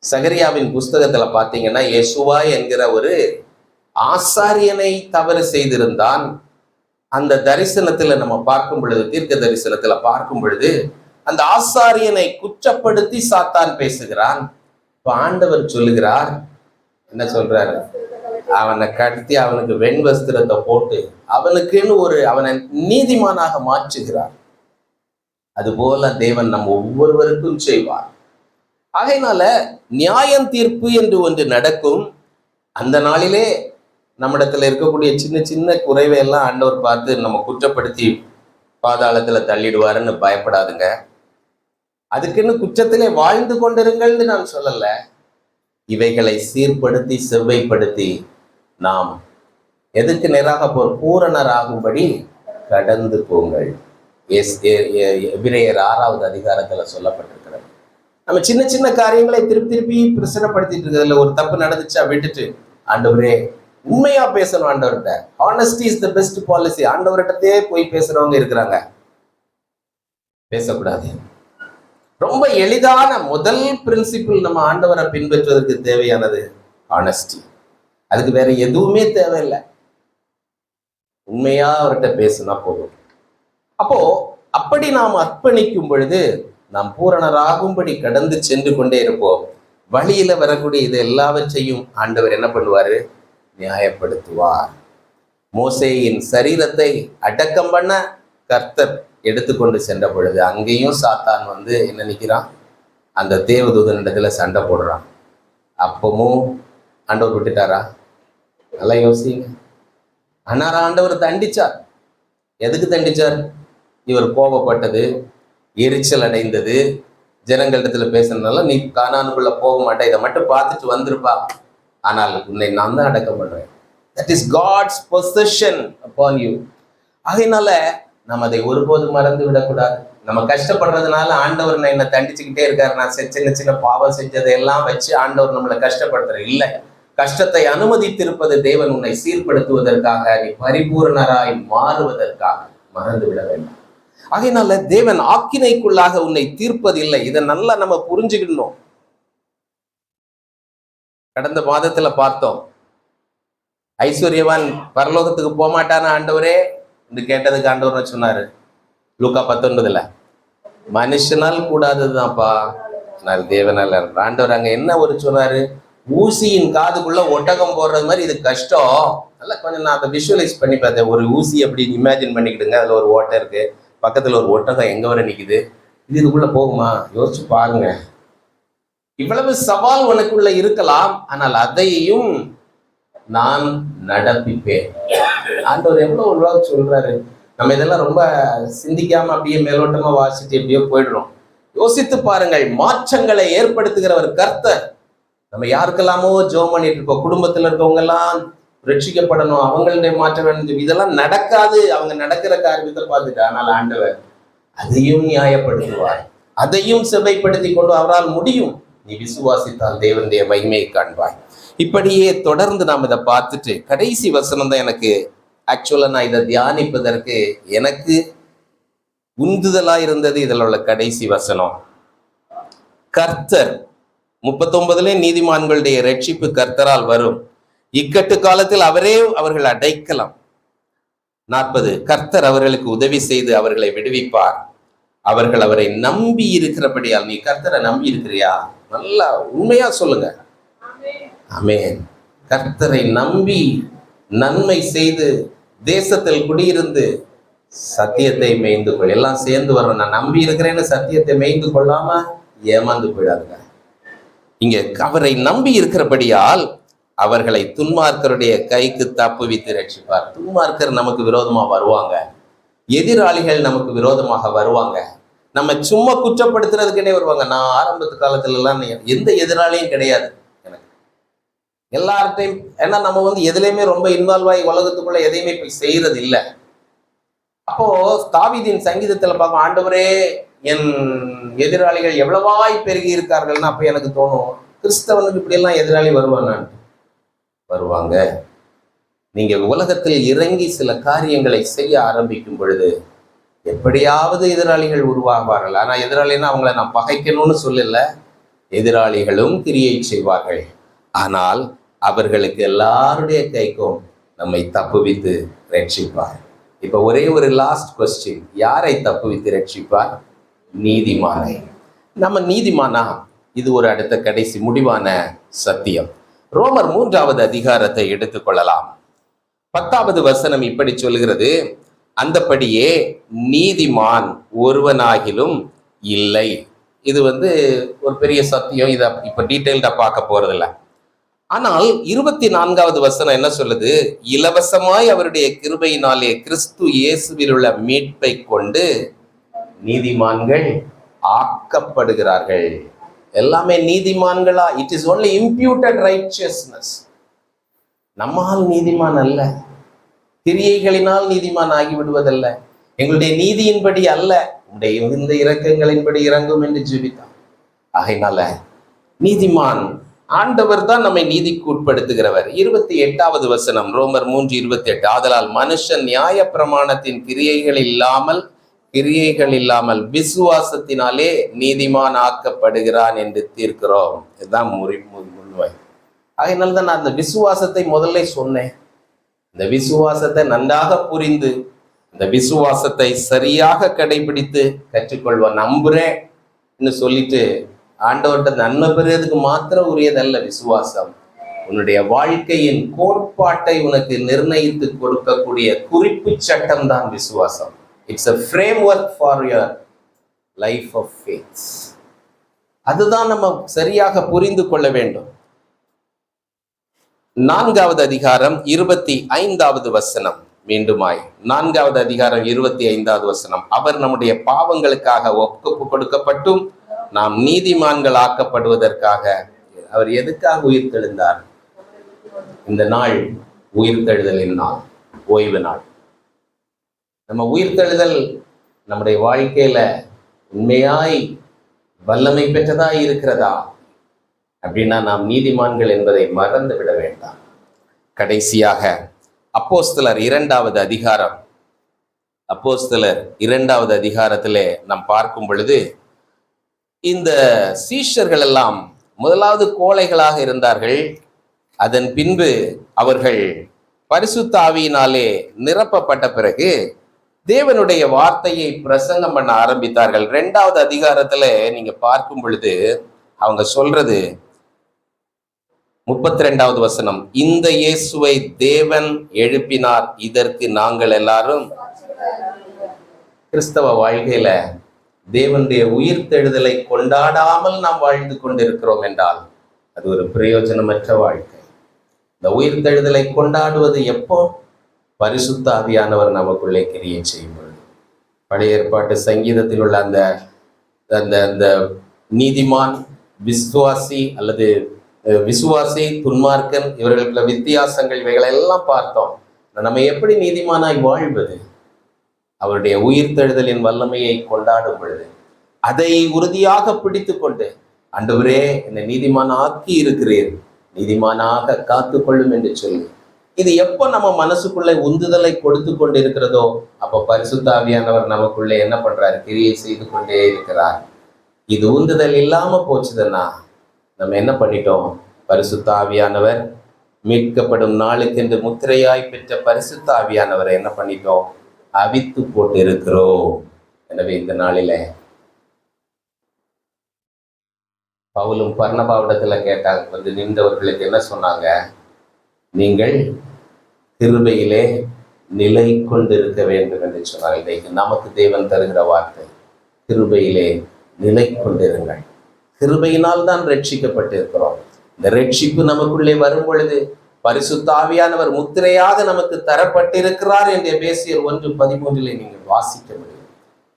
சகரியாவின் புஸ்தகத்துல பாத்தீங்கன்னா, யேசுவா என்கிற ஒரு ஆசாரியனை தவறு செய்திருந்தான். அந்த தரிசனத்துல நம்ம பார்க்கும் பொழுது, தீர்க்க தரிசனத்துல பார்க்கும் பொழுது, அந்த ஆசாரியனை குற்றப்படுத்தி சாத்தான் பேசுகிறான். இப்ப ஆண்டவர் சொல்லுகிறார், என்ன சொல்றாரு? அவனை கடத்தி அவனுக்கு வெண் வஸ்திரத்தை போட்டு அவனுக்குன்னு அவனை நீதிமானாக மாற்றுகிறார். அதுபோல தேவன் நம்ம ஒவ்வொருவருக்கும் செய்வார். ஆகையினால நியாயம் தீர்ப்பு என்று ஒன்று நடக்கும். அந்த நாளிலே நம்மிடத்துல இருக்கக்கூடிய சின்ன சின்ன குறைவை எல்லாம் ஆண்டவர் பார்த்து நம்ம குற்றப்படுத்தி பாதாளத்துல தள்ளிடுவாருன்னு பயப்படாதுங்க. அதுக்குன்னு குற்றத்திலே வாழ்ந்து கொண்டிருங்கள்னு நான் சொல்லல. இவைகளை சீர்படுத்தி செவ்வைப்படுத்தி நாம் எதுக்கு நேராக பூரணராகும்படி கடந்து போங்கள். எபிரேயர் 6வது அதிகாரத்துல சொல்லப்பட்டிருக்கிறது. நம்ம சின்ன சின்ன காரியங்களை திருப்பி பிரச்சனைப்படுத்திட்டு இருக்கிறதுல ஒரு தப்பு நடந்துச்சா விட்டுட்டு, ஆண்டவரே உண்மையா பேசணும். ஆண்டவர்கிட்ட honesty is the best policy. ஆண்டவர்கிட்டே போய் பேசுறவங்க இருக்கிறாங்க, பேசக்கூடாது. ரொம்ப எளிதான முதல் பிரின்சிபிள் நம்ம ஆண்டவரை பின்பற்றுவதற்கு தேவையானது ஆனஸ்டி. அதுக்கு வேற எதுவுமே தேவையில்லை. உண்மையா அவர்கிட்ட பேசினா போதும். அப்போ அப்படி நாம் அர்ப்பணிக்கும் பொழுது நாம் பூரணராகும்படி கடந்து சென்று கொண்டே இருப்போம். வழியில வரக்கூடிய இது எல்லாவற்றையும் ஆண்டவர் என்ன பண்ணுவாரு? நியாயப்படுத்துவார். மோசேயின் சரீரத்தை அடக்கம் பண்ண கர்த்தர் எடுத்துக்கொண்டு சென்ற பொழுது அங்கேயும் சாத்தான் வந்து என்ன நிற்கிறான்? அந்த தேவதூதனிடத்துல சண்டை போடுறான். அப்பவும் ஆண்டவர் விட்டுட்டாரா? நல்லா யோசிங்க. ஆனால் ஆண்டவர் தண்டிச்சார். எதுக்கு தண்டிச்சார்? இவர் கோபப்பட்டது, எரிச்சல் அடைந்தது, ஜனங்களிடத்துல பேசுறதுனால நீ கானானுக்குள்ள போக மாட்டேன், இதை மட்டும் பார்த்துட்டு வந்திருப்பா, ஆனால் உன்னை நான் தான் அடக்கம் பண்ணுவேன். That is God's possession upon you. அதனால நம்ம அதை ஒருபோதும் மறந்து விடக்கூடாது. நம்ம கஷ்டப்படுறதுனால ஆண்டவர் என்னை தண்டிச்சுக்கிட்டே இருக்காரு, நான் சின்ன சின்ன பாவம் செஞ்சதையெல்லாம் வச்சு ஆண்டவர் நம்மளை கஷ்டப்படுத்துற இல்லை. கஷ்டத்தை அனுமதித்திருப்பது தேவன் உன்னை சீர்படுத்துவதற்காக, நீ பரிபூரணராய் மாறுவதற்காக. மறந்து விட வேண்டாம். அதனால தேவன் ஆக்கினைக்குள்ளாக உன்னை தீர்ப்பதில்லை. இதை நல்லா நம்ம புரிஞ்சுக்கணும். கடந்த மாதத்துல பார்த்தோம், ஐஸ்வர்யவான் பரலோகத்துக்கு போக மாட்டானா ஆண்டவரே என்று கேட்டதுக்கு ஆண்டவர் சொன்னாரு லூக்கா 19, மனுஷனால் கூடாததுதான்ப்பா, நான் தேவனால. ஆண்டவர் அங்க என்ன ஒரு சொன்னாரு? ஊசியின் காதுக்குள்ள ஒட்டகம் போடுறது மாதிரி இது கஷ்டம். நல்லா கொஞ்சம் நான் அதை விஷுவலைஸ் பண்ணி பார்த்தேன். ஒரு ஊசி அப்படி இமேஜின் பண்ணிக்கிடுங்க, அதுல ஒரு ஓட்டை இருக்கு, பக்கத்துல ஒரு ஒட்டகம் எங்க வர நிக்குது, இதுக்குள்ள போகுமா? யோசிச்சு பாருங்க. இவ்வளவு சவால் உனக்குள்ள இருக்கலாம், ஆனால் அதையும் நான் நடப்பிப்பேன். ஆண்டவர் எவ்வளவு உருவாக சொல்றாரு. நம்ம இதெல்லாம் ரொம்ப சிந்திக்காம அப்படியே மேலோட்டமா வாசிட்டு எப்படியோ போயிடுறோம். யோசித்து பாருங்கள், மாற்றங்களை ஏற்படுத்துகிறவர் கர்த்தர். நம்ம யாருக்கெல்லாமோ ஜெபம் பண்ணிட்டு இருக்கோம், குடும்பத்துல இருக்கவங்க எல்லாம் ரட்சிக்கப்படணும், அவங்களுடைய மாற்றம் வேணும், இதெல்லாம் நடக்காது அவங்க நடக்கிற காரியத்தை பார்த்துட்டு. ஆனால் ஆண்டவர் அதையும் நியாயப்படுத்துவார், அதையும் செவ்வைப்படுத்தி கொண்டு அவரால் முடியும். நீ விசுவாசித்தால் தேவனுடைய மகிமையை காண்பாய். இப்படியே தொடர்ந்து நாம் இதை பார்த்துட்டு கடைசி வசனம் தான் எனக்கு ஆக்சுவலா நான் இதை தியானிப்பதற்கு எனக்கு உந்துதலா இருந்தது. இதில் உள்ள கடைசி வசனம், கர்த்தர் 39 நீதிமான்களுடைய ரட்சிப்பு கர்த்தரால் வரும், இக்கட்டு காலத்தில் அவரே அவர்கள் அடைக்கலாம். 40 கர்த்தர் அவர்களுக்கு உதவி செய்து அவர்களை விடுவிப்பார், அவர்கள் அவரை நம்பி இருக்கிறபடியால். நீ கர்த்தரை நம்பி இருக்கிறியா? நல்லா உண்மையா சொல்லுங்க. ஆமென். கர்த்தரை நம்பி நன்மை செய்து தேசத்தில் குடியிருந்து சத்தியத்தை மேய்ந்து கொள். எல்லாம் சேர்ந்து வர்றோம். நான் நம்பி இருக்கிறேன்னு சத்தியத்தை மேய்ந்து கொள்ளாம ஏமாந்து போயிடாதுங்க. இங்க அவரை நம்பி இருக்கிறபடியால் அவர்களை துன்மார்க்கருடைய கைக்கு தப்புவித்து ரட்சிப்பார். துன்மார்க்கர் நமக்கு விரோதமா வருவாங்க, எதிராளிகள் நமக்கு விரோதமாக வருவாங்க, நம்ம சும்மா குற்றப்படுத்துறதுக்குன்னே வருவாங்க. நான் ஆரம்பத்து காலத்துல எல்லாம் எந்த எதிராளியும் கிடையாது எனக்கு, எல்லார்ட்டையும். ஏன்னா நம்ம வந்து எதுலையுமே ரொம்ப இன்வால்வ் ஆகி உலகத்துக்குள்ள எதையுமே போய் செய்யறது இல்லை. அப்போ தாவீதின் சங்கீதத்துல பார்க்க, ஆண்டவரே என் எதிராளிகள் எவ்வளவாய் பெருகி இருக்கார்கள்னா அப்ப எனக்கு தோணும், கிறிஸ்தவனுக்கு இப்படி எல்லாம் எதிராளி வருவாங்க. நீங்க உலகத்தில் இறங்கி சில காரியங்களை செய்ய ஆரம்பிக்கும் பொழுது எப்படியாவது எதிராளிகள் உருவாகுவார்கள். ஆனா எதிராளின்னா அவங்கள நான் பகைக்கணும்னு சொல்லல, எதிராளிகளும் கிரியை செய்வார்கள். ஆனால் அவர்களுக்கு எல்லாருடைய கைக்கும் நம்மை தப்புவித்து ரட்சிப்பார். இப்ப ஒரே ஒரு லாஸ்ட் கொஸ்டின், யாரை தப்புவித்து ரட்சிப்பார்? நீதிமானை. நம்ம நீதிமானா? இது ஒரு அடுத்த கடைசி முடிவான சத்தியம். ரோமர் 3வது அதிகாரத்தை எடுத்துக்கொள்ளலாம். 10வது வசனம் இப்படி சொல்கிறது, அந்தபடியே நீதிமான் ஒருவனாகிலும் இல்லை. இது ஒரு பெரிய சத்தியம். இதை இப்ப டீட்டெயில்டா பார்க்க போறதில்ல. ஆனால் 24வது வசனம் என்ன சொல்லுது? இலவசமாய் அவருடைய கிருபையினாலே கிறிஸ்து இயேசுவில் உள்ள மீட்பை கொண்டு நீதிமான்கள் ஆக்கப்படுகிறார்கள். எல்லாமே நீதிமான்களா? It is only imputed righteousness. நம்மால் நீதிமான் அல்ல, கிரியைகளினால் நீதிமான் ஆகிவிடுவதல்ல, எங்களுடைய நீதியின்படி அல்ல, உடைய இந்த இரக்கங்களின்படி இறங்கும் என்று ஜெபித்தான். ஆகையினால நீதிமான் ஆண்டவர் தான் நம்மை நீதிக்கு உட்படுத்துகிறவர். 28வது வசனம், ரோமர் 3:28, ஆதலால் மனுஷன் நியாய பிரமாணத்தின் கிரியைகள் இல்லாமல் விசுவாசத்தினாலே நீதிமான் ஆக்கப்படுகிறான் என்று தீர்க்கிறோம். இதுதான் முழுமை. அதனால தான் நான் அந்த விசுவாசத்தை முதல்ல சொன்னேன். இந்த விசுவாசத்தை நன்றாக புரிந்து இந்த விசுவாசத்தை சரியாக கடைபிடித்து கற்றுக்கொள்வேன், நம்புறேன்னு சொல்லிட்டு ஆண்டவர்கிட்ட நன்மை பெறுவதற்கு மாத்திரம் உரியதல்ல விசுவாசம். உன்னுடைய வாழ்க்கையின் கோட்பாட்டை உனக்கு நிர்ணயித்து கொடுக்கக்கூடிய குறிப்பு சட்டம் தான் விசுவாசம். It's a framework for your life of faith. அதுதான் நம்ம சரியாக புரிந்து கொள்ள வேண்டும். 4வது அதிகாரம் 25வது வசனம். மீண்டுமாய் 4வது அதிகாரம் 25வது வசனம். அவர் நம்முடைய பாவங்களுக்காக ஒப்பு கொடுக்கப்பட்டும் நாம் நீதிமான்கள் ஆக்கப்படுவதற்காக. அவர் எதுக்காக உயிர்த்தெழுந்தார்? இந்த நாள் உயிர்த்தெழுதலின் நாள், ஓய்வு நாள். நம்ம உயிர்த்தெழுதல் நம்முடைய வாழ்க்கையில உண்மையாய் வல்லமை பெற்றதாய் இருக்கிறதா அப்படின்னா நாம் நீதிமான்கள் என்பதை மறந்து விட வேண்டாம். கடைசியாக அப்போஸ்தலர் 2வது அதிகாரம், அப்போஸ்தலர் 2வது அதிகாரத்திலே நாம் பார்க்கும் பொழுது இந்த சீஷர்கள் எல்லாம் முதலாவது கோழைகளாக இருந்தார்கள். அதன் பின்பு அவர்கள் பரிசுத்த ஆவியினாலே நிரப்பப்பட்ட பிறகு தேவனுடைய வார்த்தையை பிரசங்கம் பண்ண ஆரம்பித்தார்கள். 2வது அதிகாரத்துல நீங்க பார்க்கும் பொழுது அவங்க சொல்றது 32வது வசனம், இந்த இயேசுவை தேவன் எழுப்பினார், இதற்கு நாங்கள் எல்லாரும். கிறிஸ்தவ வாழ்க்கையில தேவனுடைய உயிர்த்தெழுதலை கொண்டாடாமல் நாம் வாழ்ந்து கொண்டிருக்கிறோம் என்றால் அது ஒரு பிரயோஜனமற்ற வாழ்க்கை. இந்த உயிர்த்தெழுதலை கொண்டாடுவது எப்போ? பரிசுத்த ஆவியானவர் நமக்குள்ளே கிரியை செய்யும் பொழுது. பழைய ஏற்பாட்டு சங்கீதத்தில் உள்ள அந்த அந்த அந்த நீதிமான், விசுவாசி அல்லது விசுவாசி, துன்மார்க்கன், இவர்களுக்குள்ள வித்தியாசங்கள் இவைகளை எல்லாம் பார்த்தோம். நம்ம எப்படி நீதிமானாய் வாழ்வது? அவருடைய உயிர்த்தெழுதலின் வல்லமையை கொண்டாடும் பொழுது அதை உறுதியாக பிடித்து கொண்டு, ஆண்டவரே என்னை நீதிமான ஆக்கி இருக்கிறீர், நீதிமானாக காத்து கொள்ளும் என்று சொல்லி, இது எப்போ நம்ம மனசுக்குள்ளே உந்துதலை கொடுத்து கொண்டு இருக்கிறதோ அப்போ பரிசுத்த ஆவியானவர் நமக்குள்ளே என்ன பண்றாரு? கிரியை செய்து கொண்டே இருக்கிறார். இது உந்துதல் இல்லாம போச்சுதுன்னா நம்ம என்ன பண்ணிட்டோம்? பரிசுத்த ஆவியானவர் மீட்கப்படும் நாளுக்கென்று முத்திரையாய் பெற்ற பரிசுத்த ஆவியானவரை என்ன பண்ணிட்டோம்? அவித்து போட்டு இருக்கிறோம். எனவே இந்த நாளில பவுலும் பர்னபாவிடத்துல கேட்டாங்க, வந்து நின்றவர்களுக்கு என்ன சொன்னாங்க? நீங்கள் கிருபையிலே நிலை கொண்டிருக்க வேண்டும் என்று சொன்னார். இன்றைக்கு நமக்கு தேவன் தருகிற வார்த்தை, கிருபையிலே நிலை கொண்டிருங்கள். கிருபையினால் தான் ரட்சிக்கப்பட்டிருக்கிறோம். இந்த ரட்சிப்பு நமக்குள்ளே வரும் பொழுது பரிசுத்த ஆவியானவர் முத்திரையாக நமக்கு தரப்பட்டிருக்கிறார் என்று எபேசியர் 1:13 நீங்கள் வாசிக்க முடியும்.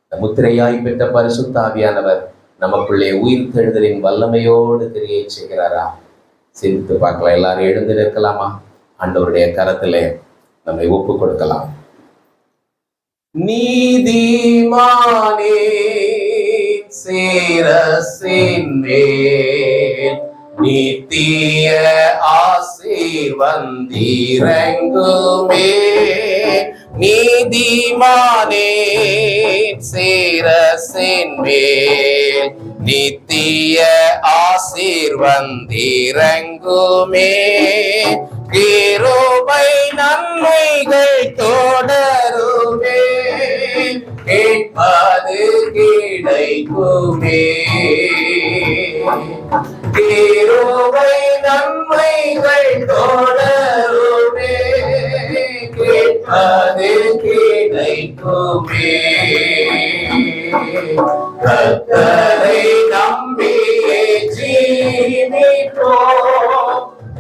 இந்த முத்திரையாய் பெற்ற பரிசுத்த ஆவியானவர் நமக்குள்ளே உயிர்த்தெழுதலின் வல்லமையோடு கிரியை செய்கிறாரா? சிந்தித்து பார்க்கலாம். எல்லாரும் எழுந்து நிற்கலாமா? ஆண்டவருடைய கரத்திலே நம்மை ஒப்பு கொடுக்கலாம். நீதிமானே சிரசின் மேல் நித்திய ஆசீர் வந்திறங்குமே. நீதிமானே சிரசின் மேல் நித்திய ஆசீர் வந்திறங்குமே. கிருபை நன்மைகள் தொடருமே, கேட்பது கிடைக்குமே. கிருபை நன்மைகள் தொடருமே, கேட்பது கிடைக்குமே. கர்த்தரை நம்பியே ஜீவிப்போம்,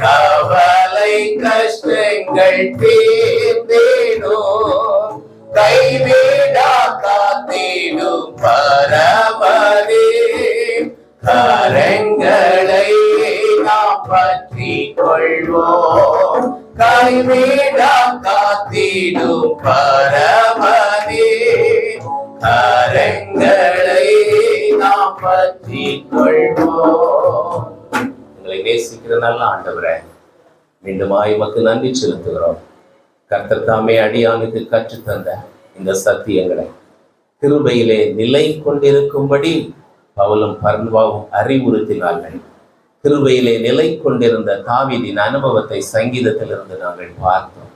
கவலை கஷ்டங்கள் தீர்ந்திடும், கைவிடா காத்திடும் பரமரே. கரங்களை நாம் பற்றி கொள்வோம், கைவிடா காத்திடும் பரமரே. கரங்களை நாம் பற்றி கொள்வோம். உங்களை நேசிக்கிற நல்ல ஆண்டவரே, மீண்டுமாய் உமக்கு நன்றி செலுத்துகிறோம். கர்த்தர் தாமே அடியானுக்கு கற்றுத்தந்த இந்த சத்தியங்களை கிருபையிலே நிலை கொண்டிருக்கும்படி பவுலும் பர்னபாவும் அறிவுறுத்தினார்கள். கிருபையிலே நிலை கொண்டிருந்த தாவீதின் அனுபவத்தை சங்கீதத்திலிருந்து நாங்கள் பார்த்தோம்.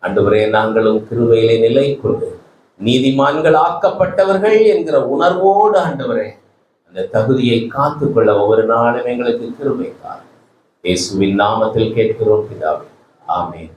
ஆண்டவரே, நாங்களும் கிருபையிலே நிலை கொண்டு நீதிமான்கள் ஆக்கப்பட்டவர்கள் என்கிற உணர்வோடு ஆண்டவரே அந்த தகுதியை காத்துக்கொள்ள ஒவ்வொரு நாளும் எங்களுக்கு கிருபை தாரும். இயேசுவின் நாமத்தில் கேட்கிறோம் பிதாவே. ஆமென்.